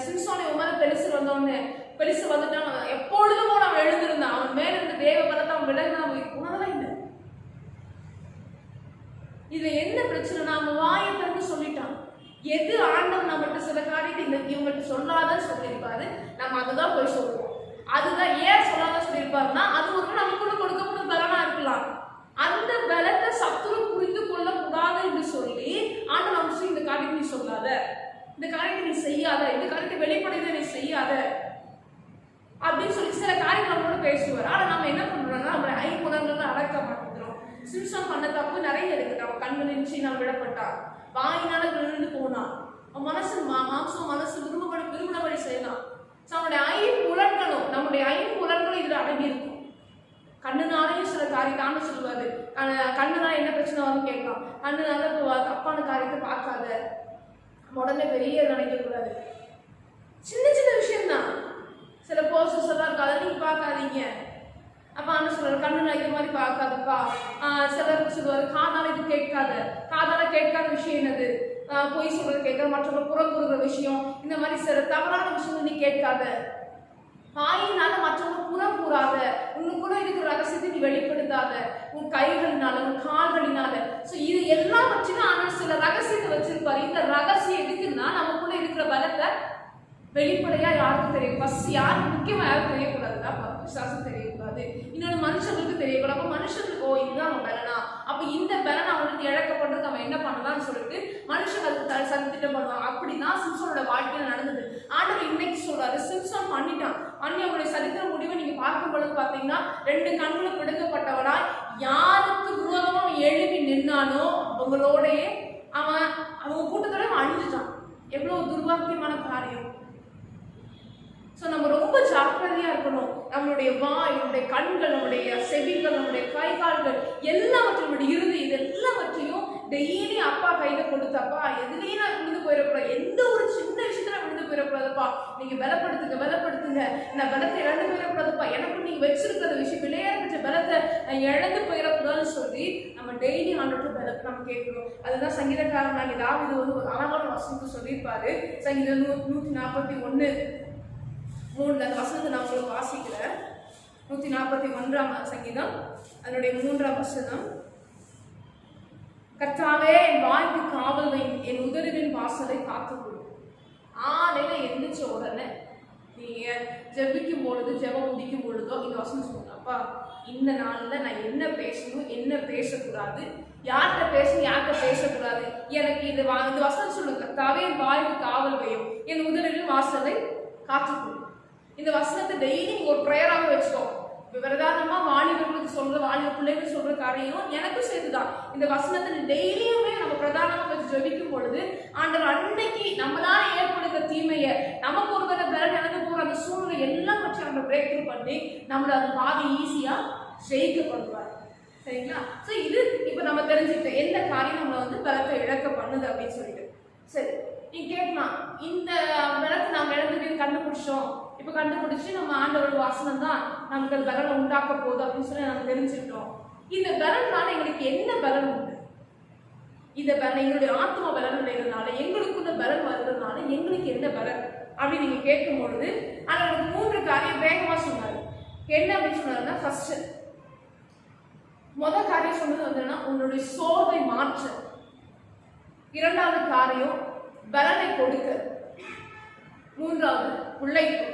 சிம்சோனை உமர பெருசு வந்துட்டான். எப்பொழுதும் போல அவன் எழுந்திருந்தான். அவன் மேல இருந்த தேவ பலத்தை அவன் விலகினான். உணர்தான் இல்லை. இதுல என்ன பிரச்சனைனா அவன் வாயை திறந்து சொல்லிட்டான். எது ஆண்டவன் நம்மகிட்ட சில காரியத்தை இவங்ககிட்ட சொல்லாதான் சொல்லியிருப்பாரு, நம்ம அதுதான் போய் சொல்லுவோம். அதுதான் ஏன் சொல்லாதான் சொல்லியிருப்பாருன்னா அது ஒரு நமக்குள்ள கொடுக்கப்பட்ட பலனா இருக்கலாம். அந்த பலத்தை சத்துரு புரிந்து கொள்ள கூடாது என்று சொல்லி ஆண்டவன் அம்சம் இந்த காரியத்தை நீ சொல்லாத, இந்த காரியத்தை நீ செய்யாத, இந்த காரியத்தை வெளிப்படையில நீ செய்யாத அப்படின்னு சொல்லி சில காரியங்கள் நம்மளோட பேசுவார். ஆனா நம்ம என்ன பண்றோம்னா நம்ம 5 புலன்கள் அடக்க மாட்டேங்கிறோம். சிம்சன் பண்ண தப்பு நிறைய இருக்குது. அவன் கண்களின் சீனால் விடப்பட்டான், வாயினால விழுந்து போனான், அவன் மாம்சம் மனசு விரும்பினபடி செய்யலாம். அவனுடைய 5 புலன்களும் நம்முடைய 5 புலன்களும் இதுல அடங்கி இருக்கும். கண்ணுனாலையும் சில காரியத்தான சொல்லுவாரு, கண்ணுனால என்ன பிரச்சனை வரும்னு கேட்கலாம். கண்ணுனால தப்பான காரியத்தை பார்க்காத, உடனே பெரிய நினைக்கக்கூடாது. சின்ன சின்ன விஷயம்தான். சில போஸ்டர்ஸ் எல்லாம் இருக்கு, அதை நீங்க பார்க்காதீங்க. அப்ப ஆனா சொல்றாரு கண்ணுனா இது மாதிரி பார்க்காதப்பா. சிலருக்கு சொல்லுவாரு காதால இது கேட்காத, காதால கேட்காத விஷயம் என்னது, பொய் சொல்றது கேட்காத, மற்றவங்க புறம் கூறுகிற விஷயம், இந்த மாதிரி சில தவறான விஷயங்கள் நீ கேட்காத, வாயினால மற்றவங்க புறம் கூறாத, உன்னுக்குள்ள இருக்கிற ரகசியத்தை நீ வெளிப்படுத்தாத, உன் கைகளினால உன் கால்களினால. இது எல்லாவற்றையும் ஆனால் சில ரகசியத்தை வச்சிருப்பாரு. இந்த ரகசியம் எதுக்குன்னா நமக்குள்ள இருக்கிற பலத்தை வெளிப்படையா யாருக்கும் தெரியும். ஃபர்ஸ்ட் யாருக்கு முக்கியமா யாரும் தெரியக்கூடாதுதான், விசுவாசம் தெரியக்கூடாது, இன்னொன்று மனுஷங்களுக்கு தெரியக்கூடாது. அப்ப மனுஷங்களுக்கு இதுதான் அவன் பலனா, அப்ப இந்த பலன் அவனுக்கு இழக்கப்படுறது அவன் என்ன பண்ணலாம்னு சொல்லிட்டு மனுஷங்களுக்கு சதித்திட்டம் பண்ணுவாங்க. அப்படிதான் சிம்சோனோட வாழ்க்கையில நடந்தது. ஆண்டவர் இன்னைக்கு சொல்றாரு, சிம்சோன் பண்ணிட்டான், அவனுடைய சரித்திர முடிவை நீங்க பார்க்கும் பொழுது பாத்தீங்கன்னா 2 கண்களும் பிடுங்கப்பட்டவனாய் யாருக்கு விரோதமா அவன் எழுப்பி நின்னானோ அவங்களோடயே அவங்க கூட்டத்தோட அழிஞ்சுட்டான். எவ்வளவு துர்பாக்கியமான காரியம். ஸோ நம்ம ரொம்ப ஜாக்கிரதையா இருக்கணும். நம்மளுடைய வாய், நம்முடைய கண்கள், நம்முடைய செவிகள், நம்முடைய கை கால்கள் எல்லாவற்றையும், நம்முடைய இறுதி, இது எல்லாவற்றையும் டெய்லி அப்பா கையில கொடுத்தப்பா எதுலேயும் நான் விழுந்து போயிடக்கூடாது, எந்த ஒரு சின்ன விஷயத்துல விழுந்து போயிடக்கூடாதுப்பா, நீங்க பலப்படுத்துங்க, நான் பலத்தை இழந்து போயிடக்கூடாதுப்பா, எனக்கு நீங்க வச்சிருக்கிற விஷயம் விளையாடுற பலத்தை நான் இழந்து போயிடக்கூடாதுன்னு சொல்லி நம்ம டெய்லி ஆண்டோட பலத்தை நம்ம கேட்கணும். அதுதான் சங்கீதக்காரனாக தாவீது வந்து ஒரு அழகான வசனத்தை சொல்லியிருப்பாரு. சங்கீதம் 141:3 அந்த வசனத்தை நான் உங்களுக்கு வாசிக்கிறேன். 141ஆம் சங்கீதம் அதனுடைய 3ஆம் வசனம். கர்த்தாவே, என் வாய்க்கு காவல் வை, என் உதடுகளின் வாசலை காத்துக்கொள். ஆலையில எந்திரிச்ச உடனே நீங்க ஜெபிக்கும் பொழுது, ஜெபம் முடிக்கும் பொழுதோ இந்த வசனம் சொல்லுங்க, அப்பா இந்த நாள்ல நான் என்ன பேசணும், என்ன பேசக்கூடாது, யார்கிட்ட பேசணும், யார்கிட்ட பேசக்கூடாது, எனக்கு இந்த வசனம் சொல்லுங்க. கர்த்தாவே, என் வாய்க்கு காவல் வையும், என் உதடுகளின் வாசலை காத்துக்கொள். இந்த வசனத்தை டெய்லி நீங்க ஒரு ப்ரேயராக வச்சுக்கோ. பிரதானமா வாலிபர்களுக்கு சொல்ற, வாலிப பிள்ளைகள் சொல்ற காரியம் எனக்கும் சேர்த்துதான். இந்த வசனத்தை டெய்லியுமே நம்ம பிரதானமா வச்சு ஜெபிக்கும் பொழுது ஆண்டவர் அன்னைக்கு நம்மளால ஏற்படுகிற தீமையை, நமக்கு ஒரு பலன் இழந்து போற அந்த சூழ்நிலை எல்லாம் வச்சு நம்ம பிரேக் த்ரூ பண்ணி நம்மள அது பாதி ஈஸியா ஜெயிக்கப்படுவார். சரிங்களா? ஸோ இது இப்ப நம்ம தெரிஞ்சுக்கிட்டோம் எந்த காரியம் நம்மளை வந்து பலத்தை இழக்க பண்ணுது அப்படின்னு சொல்லிட்டு. சரி, நீங்க கேட்கலாம், இந்த பலத்தை நாம இழந்துட்டு கண்டுபிடிச்சோம், இப்ப கண்டுபிடிச்சு நம்ம ஆண்டவரோட வசனம் தான் நமக்கு அந்த பலனை உண்டாக்க போகுது அப்படின்னு சொல்லி நம்ம தெரிஞ்சுக்கிட்டோம். இந்த பலனால எங்களுக்கு என்ன பலன் உண்டு? இந்த பலன் எங்களுடைய ஆத்மா பலன் அடைகிறதுனால, எங்களுக்குள்ள பலன் வருகிறதுனால எங்களுக்கு என்ன பலன் அப்படின்னு நீங்க கேட்கும் பொழுது அதோட 3 காரியம் வேகமா சொன்னாரு. என்ன அப்படின்னு சொன்னாருன்னா, ஃபர்ஸ்ட் முதல் காரியம் சொன்னது வந்து உங்களுடைய சோர்வை மாற்ற, 2வது காரியம் பலனை கொடுக்க, 3வது உழைப்பு.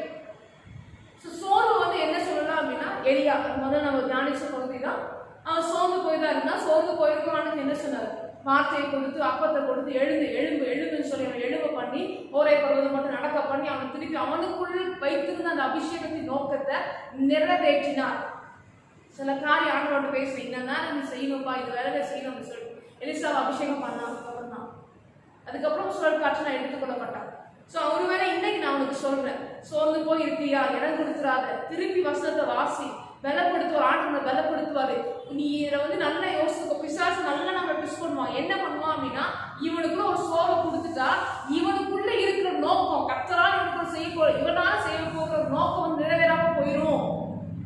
சோர்வு வந்து என்ன சொல்லலாம் அப்படின்னா, எலியா முதல்ல நம்ம தியானிச்ச பகுதிதான். அவன் சோர்ந்து போய்தான் இருந்தான். சோர்ந்து போயிருக்கான்னு என்ன சொன்னார்? வார்த்தையை கொடுத்து, அப்பத்தை கொடுத்து, எழும்புன்னு சொல்லி அவன் எழும்ப பண்ணி, ஒரே பருவம் மட்டும் நடக்க பண்ணி அவன் திருப்பி அவனுக்குள் வைத்திருந்த அந்த அபிஷேகத்தின் நோக்கத்தை நிறைவேற்றினார். சில காரியம் ஆண்டோட பேசுறேன், என்னதான் நீ செய்யணும்பா, இது வேலை செய்யணும் அப்படின்னு சொல்லி எலிசாவை அபிஷேகம் பண்ணான். அதுக்கப்புறம் சுழல் காற்று நான் எடுத்துக்கொள்ளப்பட்டான். ஸோ ஒருவேளை இன்னைக்கு நான் உனக்கு சொல்றேன், சோர்ந்து போய் இருக்கியா, இடம் கொடுத்துறாத, திருப்பி வசனத்தை வாசி, பலப்படுத்துவார். ஆண்டு பலப்படுத்துவாரு. நீ இதை வந்து நல்லா யோசிச்சுக்கோ. பிசாசு நல்லா நம்ம பிஸ் பண்ணுவான். என்ன பண்ணுவான் அப்படின்னா, இவனுக்குள்ள ஒரு சோர்வை கொடுத்துட்டா இவனுக்குள்ள இருக்கிற நோக்கம், கர்த்தரால் இவனுக்குள்ள இவனால செய்ய போகிற நோக்கம் வந்து நிறைவேறாம போயிடும்.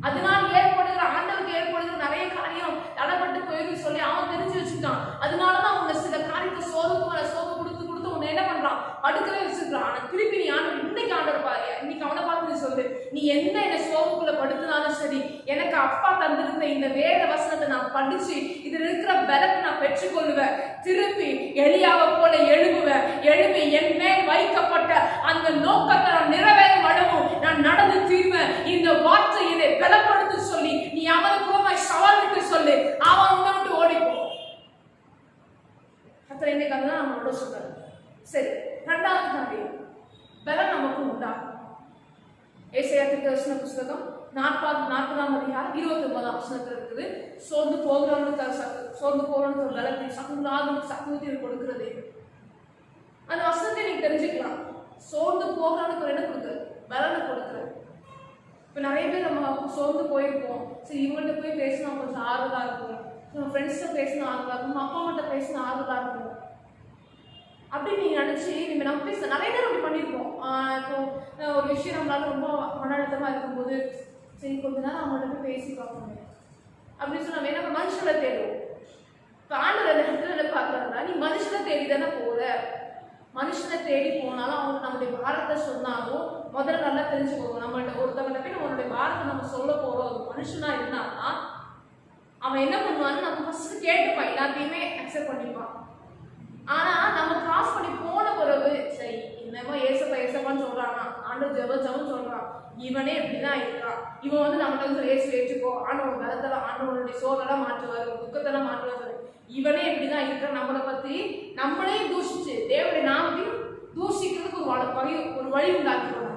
அதனால் ஏற்படுகிற, ஆண்டவருக்கு ஏற்படுகிற நிறைய காரியம் தடைப்பட்டு போயிடும் சொல்லி அவன் தெரிஞ்சு வச்சுட்டான். அதனாலதான் உன்னை சில காரியத்தை சோர்வு கொடுத்து உன்னை என்ன பண்றான், அடுக்கவே வச்சிருக்கான். ஆனா திருப்பி நீ ஆண்டவர் இன்னைக்கு ஆண்டவர் பாரு, இன்னைக்கு அவனை பார்த்து நீ சொல்லு, நீ என்ன என்னை சோர்வுக்குள்ள படுத்தினாலும் சரி, எனக்கு அப்பா தந்திருந்த இந்த வேத வசனத்தை நான் படிச்சு இதுல இருக்கிற பலத்தை நான் பெற்றுக்கொள்ளுவேன். திருப்பி எலியாவை போல எழுப்பி என் மேல் வைக்கப்பட்ட அந்த நோக்கத்தை நான் நிறைவேறும் அளவும் நான் நடந்து தீர்வேன். இந்த வார்த்தை என்னை பலப்படுத்த சொல்லி நீ அவனுக்கு சவால் விட்டு சொல்லு, அவன் உன்னை விட்டு ஓடிப்போ. அத்தனை இன்னைக்கு அதுதான் நம்மளோட சொல்றாரு. சரி, 2வது காரியம் பலன் நமக்கு உண்டாகும். ஏசாயா தீர்க்கதரிசன புஸ்தகம் 40ஆம் அதிகாரம் 29ஆம் வசனத்துல இருக்குது. சோர்ந்து போகிறவனுக்கு ஒரு பலத்தை, சக்குனத்தை கொடுக்கிறது. அந்த வசனத்தை நீங்க தெரிஞ்சுக்கலாம். சோர்ந்து போகிறவனுக்கு என்ன கொடுக்குறது? பலனை கொடுக்குறது. இப்ப நிறைய பேர் நம்ம சோர்ந்து போயிருப்போம். சரி, இவங்கள்ட்ட போய் பேசினா கொஞ்சம் ஆறுதலா இருக்கும், நம்ம ஃப்ரெண்ட்ஸ்கிட்ட பேசினா ஆறுதலா இருக்கும், அப்பா அம்மாட்ட பேசினா ஆறுதலா இருக்கும் அப்படின்னு நீங்க நினைச்சு நீங்க நம்ம பேச நிறைய நேரம் அப்படி பண்ணியிருப்போம். இப்போ ஒரு விஷயம் நம்மளால ரொம்ப மன அழுத்தமா இருக்கும்போது, சரி கொஞ்ச நேரம் அவங்கள்ட்ட போய் பேசி பார்க்கணும் அப்படின்னு சொல்லி நம்ம என்ன மனுஷனை தேடுவோம். இப்போ ஆண்டவர் என்ன பார்க்குறாங்கன்னா, நீ மனுஷனை தேடி தானே போற. மனுஷனை தேடி போனாலும் அவங்க நம்மளுடைய பாரத்தை சொன்னாலும் முதல்ல நல்லா தெரிஞ்சுக்கோங்க. நம்மள்ட்ட ஒருத்தவங்க போய் நம்மளுடைய பாரத்தை நம்ம சொல்ல போறோம், ஒரு மனுஷனா இருந்தான்னா அவன் என்ன பண்ணுவான்னு நம்ம ஃபர்ஸ்ட் கேட்டுப்பான், எல்லாத்தையுமே அக்செப்ட் பண்ணிப்பான். ஆனா நம்ம கிராஸ் பண்ணி போன பிறகு, சரி என்னமோ ஏசப்பான்னு சொல்றானா, ஆண்டு ஜெபம் சொல்றான், இவனே இப்படிதான் இருக்கான், இவன் வந்து நம்மகிட்ட வந்து ஏற்றுக்கோ, ஆண்டவன் பலத்தெல்லாம், ஆண்டவனுடைய சோதெல்லாம் மாற்றுவாரு, துக்கத்தெல்லாம் மாற்றுவாரு, இவனே இப்படிதான் இருக்கான், நம்மளை பத்தி நம்மளே தூஷிச்சு தேவனுடைய நாமத்தையும் தூஷிக்கிறதுக்கு ஒரு வழி உண்டாக்கிடுவாங்க.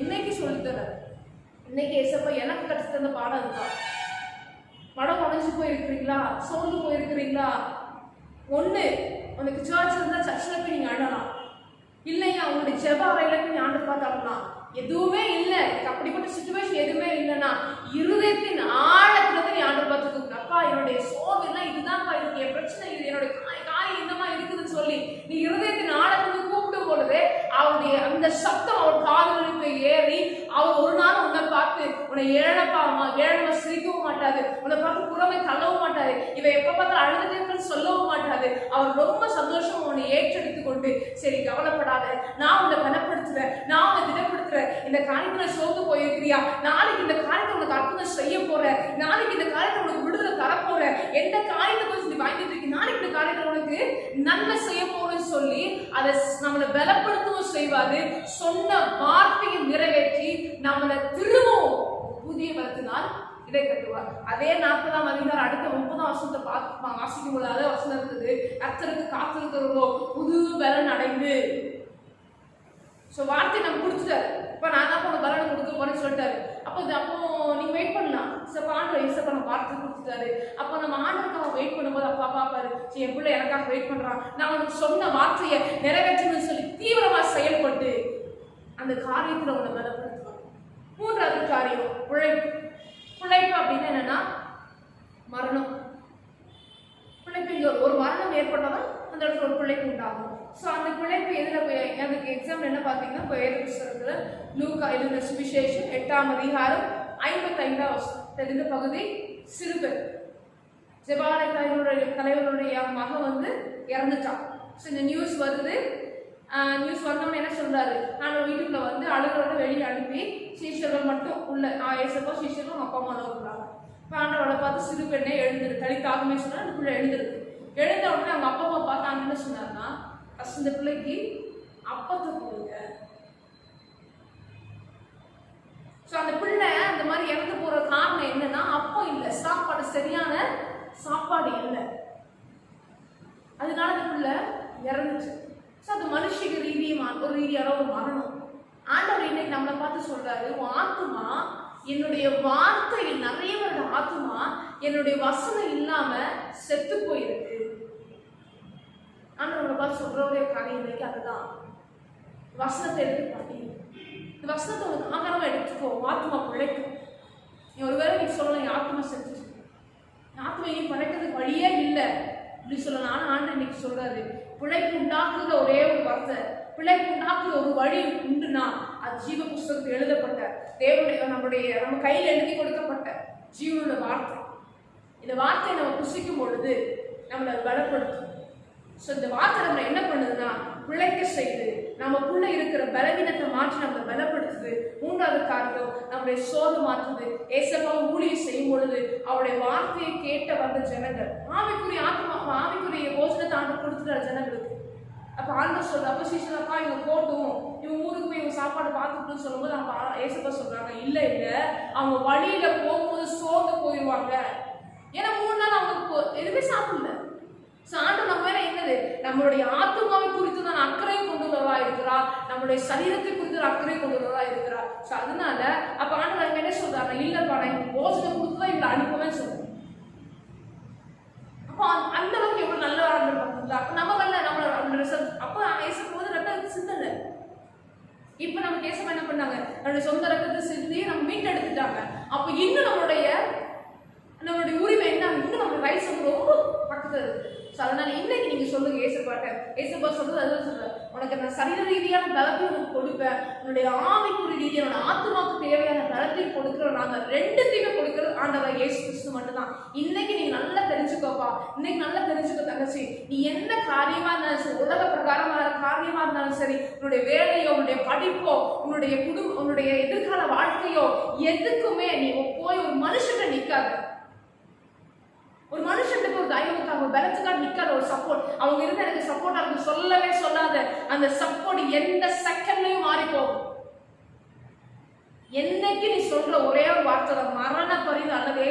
இன்னைக்கு சொல்லித்தர இன்னைக்கு ஏசப்பா எனக்கு கற்று தந்த பாடம் அதுதான். மனம் உடைஞ்சு போயிருக்கிறீங்களா, சோர்ந்து போயிருக்கிறீங்களா, ஒண்ணு உனக்கு சர்ச் இருந்தா சர்ச்சில் போய் நீங்க அழலாம், இல்லையா உங்களுடைய ஜெப அறையில போய் நீ ஆண்டு பார்த்து அழலாம். எதுவுமே இல்லை, அப்படிப்பட்ட சிச்சுவேஷன் எதுவுமே இல்லைன்னா இருதயத்தின் ஆழத்துல நீ ஆண்டு பார்த்து கூப்பிடு. அப்பா என்னுடைய சோர்வு எல்லாம் இதுதான்ப்பா, இருக்கு என் பிரச்சனை இது, என்னுடைய காரியம் இந்த மாதிரி இருக்குதுன்னு சொல்லி நீ இருதயத்தின் ஆழத்துக்கு கூப்பிடும் பொழுது அவருடைய அந்த சத்தம் அவர் காதுகளில் போய் ஏறி அவர் ஒரு நாள் உன்னை பார்த்து உன்னை ஏழப்பா சிரிக்கவும் மாட்டாது, உன்னை பார்த்து புறமை தள்ளவும் மாட்டாரு, இவ எப்ப பார்த்தாலும் அழுதுட்டு சொல்லவும் மாட்டாது. அவர் ரொம்ப சந்தோஷம் உன்னை ஏற்றெடுத்து கொண்டு சரி கவலைப்படாத, நான் உன்னை கனப்படுத்துறேன், நான் உன்னை திடப்படுத்துறேன், இந்த காரியத்துல சோர்ந்து போயிருக்கிறியா, நாளைக்கு இந்த காரியத்தை உனக்கு அற்புதம் செய்ய போற, நாளைக்கு இந்த காரியத்தை உனக்கு விடுதலை தரப்போற, எந்த காரியத்தை குறித்து நீ வாங்கிட்டு இருக்கீங்க, நாளைக்கு இந்த காரியத்தை உனக்கு நன்மை செய்ய போறேன்னு சொல்லி அதை நம்மளை பலப்படுத்தவும் செய்வாரு. சொன்ன வார்த்தையை நிறைவேற்றி நம்மளை திரும்பவும் புதிய பலத்தினால் இடை கட்டுவார். அதே 40ஆம் அதிகாரம் அடுத்த 30ஆம் வசனத்தை வாசிக்கும் போது அதே வசனம் இருக்குது, கர்த்தருக்கு காத்திருக்கிறவர்களோ புது பலன் அடைந்து. வார்த்தை நம்ம கொடுத்துட்டாரு, இப்ப நான் தான் உனக்கு பலனை கொடுக்க போறேன்னு சொல்லிட்டாரு. அப்போ நீங்க வெயிட் பண்ணலாம், ஆண்டவர் ஏசப்பா நம்ம வார்த்தை கொடுத்துட்டாரு. அப்போ நம்ம ஆண்டவருக்காக வெயிட் பண்ணும்போது அப்பா பாப்பாரு, என் பிள்ளை எனக்காக வெயிட் பண்றான், நான் உனக்கு சொன்ன வார்த்தையை நிறைவேற்றணும்னு சொல்லி தீவிரமா செயல்பட்டு அந்த காரியத்துல உன்னை பலப்படுத்துவாங்க. 3வது காரியம் உழைப்பு. உழைப்பு அப்படின்னு என்னன்னா மரணம். பிள்ளைக்கு ஒரு மரணம் ஏற்பட்டதான் அந்த இடத்துல ஒரு பிள்ளைக்கு உண்டாகும். அந்த பிள்ளைக்கு எதில் அதுக்கு எக்ஸாம்பிள் என்ன பார்த்தீங்கன்னா, வேத புத்தகத்துல லூக்கா எழுதின சுவிசேஷம் 8ஆம் அதிகாரம் 55ஆம் வசனம் தெரிந்த பகுதி. சிறுபெண் ஜெபாலய தலைவருடைய மகன் வந்து இறந்துட்டான். இந்த நியூஸ் வருது. நியூஸ் வந்தவங்க என்ன சொல்றாரு, நான் வீட்டுக்குள்ள வந்து அழுகிறோட வெளியே அனுப்பி சீஷர்கள் மட்டும் உள்ள ஏசப்போ சீஷர்களும் அப்பா அம்மா இருக்கிறாங்க. ஆண்டவரை பார்த்து சிறு பெண்ணே எழுந்துரு, தலித்தாகமே சொன்னா அந்த பிள்ளை எழுந்திருக்கு. எழுந்த உடனே அவங்க அப்பா அம்மா பார்த்து அவங்க என்ன சொன்னாருன்னா, இந்த பிள்ளைக்கு அப்பத்தை கொடுங்க. அந்த பிள்ளை அந்த மாதிரி இறந்து போற காரணம் என்னன்னா, அப்பம் இல்லை, சாப்பாடு சரியான சாப்பாடு இல்லை, அதனால அந்த பிள்ளை இறந்துச்சு. அது மனுஷிக ரீதியான ஒரு மரணம். ஆண்டவர் இன்னைக்கு நம்மளை பார்த்து சொல்றாரு, உன் ஆத்துமா என்னுடைய வார்த்தையில் நிறைய பேரோட ஆத்துமா என்னுடைய வசனம் இல்லாம செத்து போயிருக்கு. ஆண்டவரை பார்த்து சொல்ற ஒரே காரியம் இன்னைக்கு அதுதான், வசனத்தை எடுத்து பண்ணி இந்த வசனத்தை உனக்கு ஆகாரமா எடுத்துக்கோ, ஆத்மா பிழைக்கும். நீ ஒருவேளை நீ சொல்லலாம் என் ஆத்மா செத்துச்சு, ஆத்மா இனி பழைக்கிறதுக்கு வழியே இல்லை அப்படி சொல்லலாம். ஆனா ஆண்டு இன்னைக்கு சொல்றாரு, பிழைப்பு உண்டாக்குற ஒரே ஒரு வார்த்தை, பிழைப்பு உண்டாக்குற ஒரு வழி உண்டுனா அது ஜீவ புஸ்தகத்தில் எழுதப்பட்ட தேவனுடைய நம்ம கையில் எழுதி கொடுக்கப்பட்ட ஜீவனோட வார்த்தை. இந்த வார்த்தையை நம்ம புசிக்கும் பொழுது நம்மளை பலப்படுத்தும். இந்த வார்த்தை நம்ம என்ன பண்ணுதுன்னா பிழைக்க செய்து நமக்குள்ள இருக்கிற பலவீனத்தை மாற்றி நம்மளை பலப்படுத்துது. 3வது காரியம் நம்முடைய சோறு மாற்றுது. ஏசப்பாவை ஊழியம் செய்யும் பொழுது அவருடைய வார்த்தையை கேட்ட வந்த ஜனங்கள் ஆவிக்குரிய ஆவிக்குரிய போஜனத்தை ஆண்டு கொடுத்துட்டார் ஜனங்களுக்கு. அப்ப ஆண்டவர் சொல்ற, அப்ப சீசனப்பா இவங்க போட்டும், இவங்க ஊருக்கு போய் இவங்க சாப்பாடு பார்த்துக்கணும்னு சொல்லும்போது அவங்க ஏசப்பா சொல்றாங்க, இல்ல அவங்க வழியில போகும்போது சோர்ந்து போயிடுவாங்க. ஏன்னா 3 நாள் அவங்க எதுவுமே சாப்பிடல. ஆண்டவர் நம்ம மேல என்னது, நம்மளுடைய ஆத்மாவை குறித்து தான் அக்கறை கொண்டுள்ளவரா இருக்கிறார், நம்மளுடைய சரீரத்தை குறித்து அக்கறை கொண்டுள்ளவரா இருக்கிறார். அதனால அப்ப ஆண்டவர் என்ன சொல்றாங்க, இல்லப்பா நான் இவங்க போஜனை கொடுத்துதான் இவங்களை அனுப்புவேன்னு சொல்றேன். அப்போ அந்த அளவுக்கு எவ்வளவு நல்ல ஆண்டவர் பார்த்தீங்களா. அப்ப நம்ம வரல நம்மளோட அப்போ ஏசப்போது ரத்தம் சிந்தனை. இப்ப நம்ம கேசமா என்ன பண்ணாங்க, நம்மளுடைய சொந்த ரத்தத்தை சிந்தி நம்ம மீட்டு எடுத்துட்டாங்க. அப்ப இன்னும் நம்மளுடைய உரிமை என்ன, இன்னும் நம்ம ரைட்ஸ் ரொம்ப பக்கத்துல இருக்கு. அதனால இன்னைக்கு நீங்க சொல்லுங்க ஏசப்பாட்ட, ஏசப்பா சொல்றது அதுதான் சொல்றேன், உனக்கு நான் சரீர ரீதியான பலத்தை உனக்கு கொடுப்பேன், உன்னுடைய ஆவிக்குரிய ரீதியான ஆத்மாவுக்கு தேவையான பலத்தையும் கொடுக்கிறோம். நாங்க 2த்தையுமே கொடுக்கிறது ஆண்டவர் இயேசு கிறிஸ்து மட்டும்தான். இன்னைக்கு நீங்க நல்லா தெரிஞ்சுக்கோப்பா, இன்னைக்கு நல்லா தெரிஞ்சுக்கோ தங்கச்சி, நீ என்ன காரியமா இருந்தாலும் சரி, உலக பிரகாரமான காரியமா இருந்தாலும் சரி, உன்னுடைய வேலையோ உன்னுடைய படிப்போ உன்னுடைய குடும்பம் உன்னுடைய எதிர்கால வாழ்க்கையோ எதுக்குமே நீ போய் ஒரு மனுஷன் நிக்காத, ஒரு மனுஷனுக்கு ஒரு தைரியத்துக்காக ஒரு பலத்துக்காக நிக்காத, ஒரு சப்போர்ட் அவங்க இருந்து எனக்கு சப்போர்ட் அவங்க சொல்லவே சொல்லாத. அந்த சப்போர்ட் எந்த செகண்ட்லயும் மாறி போகும். என்னைக்கு நீ சொல்ற ஒரே ஒரு வார்த்தை மரண பரிந்து அல்லது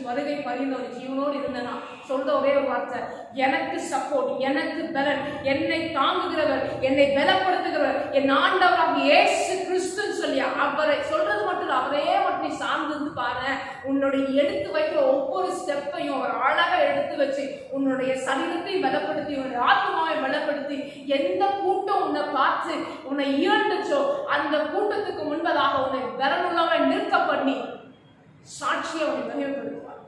வருகை பரிந்து ஒரு ஜீவனோடு இருந்தனா சொல்ற ஒரே ஒரு வார்த்தை, எனக்கு சப்போர்ட், எனக்கு பலன், என்னை தாங்குகிறவர், என்னை பலப்படுத்துகிறவர் என் ஆண்டவராக இயேசு கிறிஸ்துன்னு சொல்லி அவரை சொல்றது மட்டும் இல்லை, அவரையே மட்டும் நீ சார்ந்து பாரு. உன்னுடைய எடுத்து வைக்கிற ஒவ்வொரு ஸ்டெப்பையும் அவர் அழகா எடுத்து வச்சு உன்னுடைய சரீரத்தை பலப்படுத்தி, உன்னுடைய ஆத்மாவை பலப்படுத்தி, எந்த கூட்டம் உன்னை பார்த்து உன்னை ஈர்ந்துச்சோ அந்த கூட்டத்துக்கு முன்பதாக உன்னை பலனுள்ளவரை நிற்க பண்ணி சாட்சியை உன்னை மகிமைப்படுத்துவார்.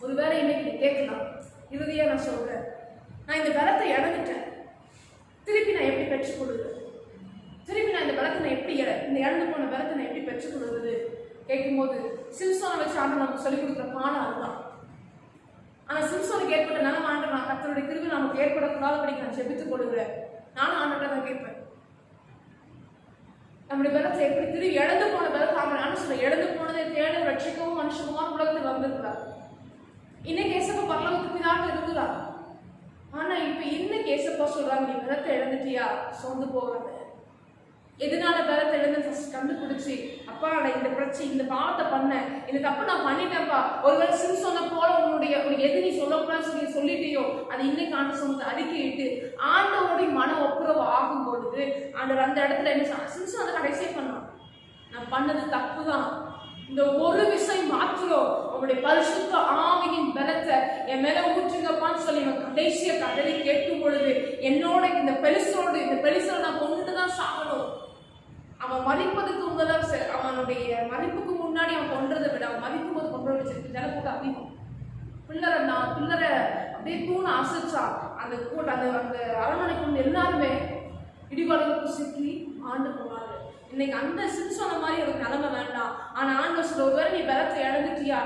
ஒருவேளை இன்னைக்கு நீ கேட்கலாம், இறுதியா நான் சொல்றேன், நான் இந்த பலத்தை இழந்துட்டேன், திருப்பி நான் எப்படி பெற்றுக்கொள்வது, திருப்பி நான் இந்த பலத்தை நான் எப்படி இந்த இழந்து போன பலத்தை நான் எப்படி பெற்றுக்கொள்வது கேட்கும்போது சிம்சோனை வச்சு ஆண்டு நமக்கு சொல்லிக் கொடுக்குற பாடம் அதுதான். ஆனால் சிம்சோனுக்கு ஏற்பட்ட நிலைமை ஆண்டு நான் கர்த்தருடைய கிருபை நமக்கு ஏற்படக்கூடாதபடிக்கு நான் ஜெபித்துக் கொள்கிறேன். நானும் ஆண்டவரை தான் கேட்பேன், நம்முடைய பலத்தை எப்படி திரும்பி இழந்து போன பலத்தை ஆண்டு சொல்ல, இழந்து போனதை தேட ரட்சிக்கவும் மனுஷகுமார் உலகத்தில் வந்திருக்கிறார். இன்னைக்கு ஏசப்பா பரலோகத்துக்கு பின்னாடி இருக்கிறார். ஆனா இப்ப இன்னைக்கு ஏசப்பா சொல்றாங்க, நீ பலத்தை இழந்துட்டியா, சோர்ந்து போகாத. எதனால பலத்தை இழந்து ஃபர்ஸ்ட் கண்டுபிடிச்சி, அப்பா நான் இந்த பிரச்சனை இந்த பாவத்தை பண்ணேன், இந்த தப்பு நான் பண்ணிட்டேன்ப்பா. ஒருவேளை சிம்சோனை போல உன்னுடைய எது நீ சொல்லக்கூடாதுன்னு சொல்லிட்டியோ அது இன்னைக்கு ஆண்டு சொந்த அறிக்கையிட்டு ஆண்டவருடைய மன ஒப்புரவு ஆகும் பொழுது ஆண்டவர் அந்த இடத்துல என்ன சிம்சோன் அதை கடைசியே பண்ணான், நான் பண்ணது தப்பு தான், இந்த ஒரு விஷயம் மாத்திரம் உங்களுடைய பரிசுத்த ஆவியின் பலத்தை என் மேல ஊற்றுங்கப்பான்னு சொல்லி இவன் கடைசிய கதறி கேட்கும் பொழுது, என்னோட இந்த பெருசோடு நான் கொண்டுட்டு தான் சாகணும். அவன் மதிப்பதுக்கு முதல்ல அவனுடைய மதிப்புக்கு முன்னாடி அவன் கொன்றதை விட அவன் மதிக்கும் போது கொண்டு வச்சிருக்கு ஜனக்கூட்ட அதிகம். பிள்ளரை அப்படியே தூண அசைச்சா அந்த அந்த அரண்மனைக்குள்ள எல்லாருமே இடிபாடுகளுக்கு சிக்கி ஆண்டு போனாரு. இன்னைக்கு அந்த சிம்சோன மாதிரி ஒரு நிலைமை வேண்டாம். ஆனா ஆண்டவர் சொல்ற, ஒருவேளை நீ பலத்தை இழந்துட்டியா,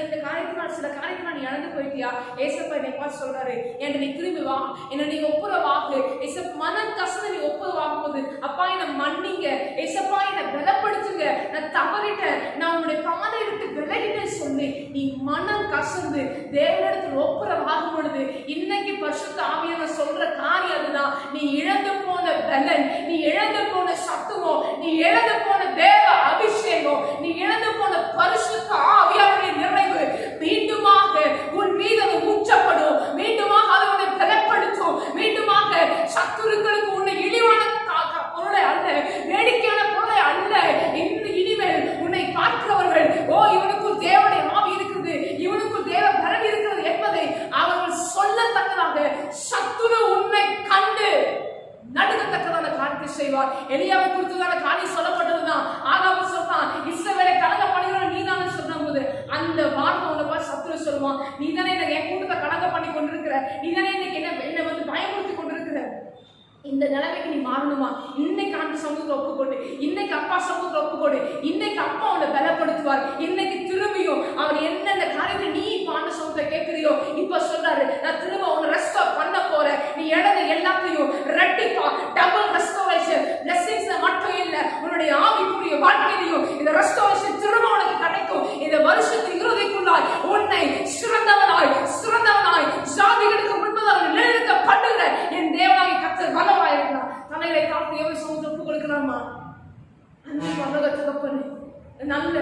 இந்த காரியத்தினால் சில காரியத்தினால் நீ இழந்து போயிட்டியா, ஏசப்பா என்னை பார்த்து சொல்றாரு, என்கிட்ட நீ திரும்பி வா, என்னை நீ ஒப்புரவாகு. ஏசப்பா மனம் கசந்து நீ ஒப்புரவாகும் போது, அப்பா என்னை மன்னிங்க, ஏசப்பா என்னை பலப்படுத்துங்க, நான் தவறிட்டேன், நான் உங்களுடைய பாதை விட்டு விலகிட்டேன்னு சொல்லி நீ மனம் கசந்து தேவனிடத்தில் ஒப்புரவாகும் பொழுது இன்னைக்கு பரிசுத்த ஆவியானவர் சொல்ற காரியம் அதுதான். நீ இழந்து போன பலன், நீ இழந்து போன சத்துவம், நீ இழந்து போன தேவ அபிஷேகம், நீ இழந்து போன பரிசுத்த ஆவியானவருடைய நிறைவு மீண்டுமாக உன் மீது அது ஊற்றப்படும், மீண்டுமாக அதை உன்னை பலப்படுத்தும், மீண்டுமாக சத்துருக்களுக்கு உன்னை இழிவான பொருளை அல்ல, வேடிக்கையான பொருளை அல்ல, இனிமேல் உன்னை பார்க்கிறவர்கள், ஓ இவனுக்கு தேவனுடைய ஆவி இருக்குது, இவனுக்கு தேவ பலன் இருக்கிறது என்பதை அவர்கள் சொல்லத்தக்கதாக சத்துரு உன்னை கண்டு நடுக்கத்தக்கதான காரியத்தை செய்வார். எலியாவை குறித்துதான காரியம் சொல்லப்பட்டதுதான். ஆகாபு சொல்றான், இஸ்ரவேலை கலங்க பண்ணுகிறவன் நீ தானே சொன்ன போது அந்த வார்த்தை உன்னை பார்த்து சத்துரு சொல்லுவான், நீ தானே என் கூட்டத்தை கலங்க பண்ணி கொண்டிருக்கிற, நீ தானே இன்னைக்கு என்னை வந்து பயமுறுத்தி கொண்டிருக்கிற. இந்த நிலைமைக்கு நீ மாறணுமா? இன்னைக்கு ஆண்டு சமூகத்தை ஒப்புக்கொண்டு, இன்னைக்கு அப்பா சமூகத்தை ஒப்புக்கொண்டு, இன்னைக்கு அப்பா உன்னை பலப்படுத்துவார். இன்னைக்கு திரும்பியும் அவர் என்னென்ன காரியத்தை நீ இப்ப ஆண்டு சமூகத்தை கேட்கிறியோ இப்ப சொல்றாரு, நான் திரும்ப உன்னை ரெஸ்டோர் பண்ண போறேன், நீ இழந்த எல்லாத்தையும் ரெட்டிப்பா டபுள் ரெஸ்டோரேஷன் பிளெஸிங்ஸ் மட்டும் இல்ல, உன்னுடைய ஆவிக்குரிய வாழ்க்கையிலையும் இந்த ரெஸ்டோரேஷன் திரும்ப உனக்கு கிடைக்கும். இந்த வருஷத்தின் இறுதிக்குள்ளாய் உன்னை சிறந்தவனாய் சாதிகளுக்கு முன்பதாக நிலைநிறுத்த பண்ணுகிற என் தேவனாகி கர்த்தர் பலமாயிருக்கிறார். தலைகளை தாழ்த்தி எவ்வளவு சமூகத்தை ஒப்புக் கொடுக்கலாமா? அன்பு பரலோக தகப்பனே, நல்ல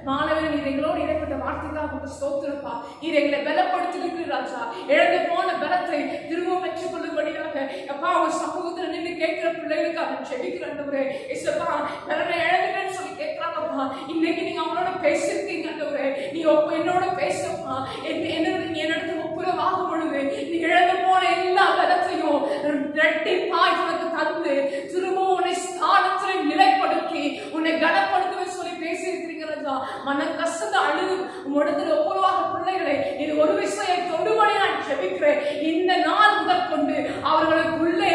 மாணவன் நீர் எங்களோடு இடைப்பட்ட வார்த்தைக்காக ஸ்தோத்திரப்பா. நீர் எங்களை பலப்படுத்தி ராஜா, இழந்து போன பலத்தை திரும்ப பெற்றுக் கொள்ளும்படியாக அப்பா ஒரு சமூகத்தில் நின்று கேட்கிற பிள்ளைகளுக்காக செபிக்கிறவரே, இசப்பா பலனை இழந்துட்டேன்னு சொல்லி கேட்கிறாங்கப்பா. இன்னைக்கு நீங்க அவங்களோட பேசிருக்கீங்க, நீ என்னோட பேசப்பா, என்னிடத்து ஒப்புரவாகும் பொழுது நீ இழந்து போன எல்லா பலத்தையும் ரெட்டிப்பாய் உனக்கு தந்து திரும்ப உன்னை ஸ்தானத்தில் நிலைப்படுத்தி உன்னை கனப்படுத்துவேன் சொல்லி பேசியிருக்கிறீங்க ராஜா. மனம் கசந்த அழுது உம்மிடத்தில் ஒப்புரவாக பிள்ளைகளை இது ஒரு விஷயம் தொடுபடி நான் ஜெபிக்கிறேன். இந்த நாள் முதல் கொண்டு அவர்களுக்குள்ளே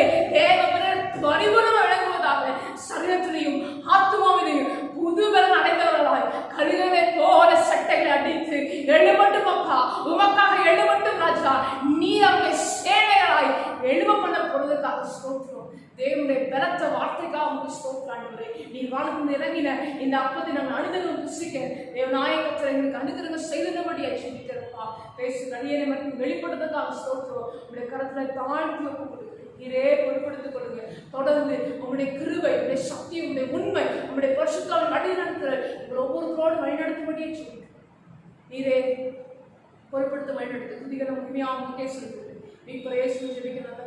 பரிபூரணம் வழங்குவதாக, சரீரத்திலையும் ஆத்மாவிலையும் புதுபலன் அடைந்தவர்களாய் கழுதை போல சட்டைகளை அடித்து எழுமட்டும் அப்பா, உமக்காக எழுமட்டும் ராஜா. நீ அவர்களை சேவைகளாய் எழும பண்ண பொழுதுக்காக ஸ்தோத்திரம். தேவனுடைய பலத்த வார்த்தைக்காக உங்களுக்கு ஸ்தோத்திரம். நீ வாழ்ந்து இறங்கின இந்த அப்பத்தை நாங்கள் அனுதினம் புசிக்க தேவநாயகத்தில் எங்களுக்கு அனுதினம் செய்தபடியா ஜெபிக்கிறப்பா. பேசு கடியனை மட்டும் வெளிப்படுத்துறதுக்காக ஸ்தோத்திரம். உங்களுடைய கரத்துல தாழ்த்தி ஒப்புக் கொடுக்கிறேன். நீரே பொறுப்படுத்திக் கொள்ளுங்க. தொடர்ந்து உங்களுடைய கிருபை, உங்களுடைய சக்தி, உங்களுடைய உண்மை, உங்களுடைய பரிசுத்தால் வழி நடத்துற ஒவ்வொருத்தரோடு வழி நடத்தும்படியே சொல்லுங்க. நீரே பொறுப்படுத்த வழிநடத்து துதிகளை உண்மையாக அவங்களுக்கே சொல்லிட்டு நீ பிரேசம் ஜெபிக்கணும்.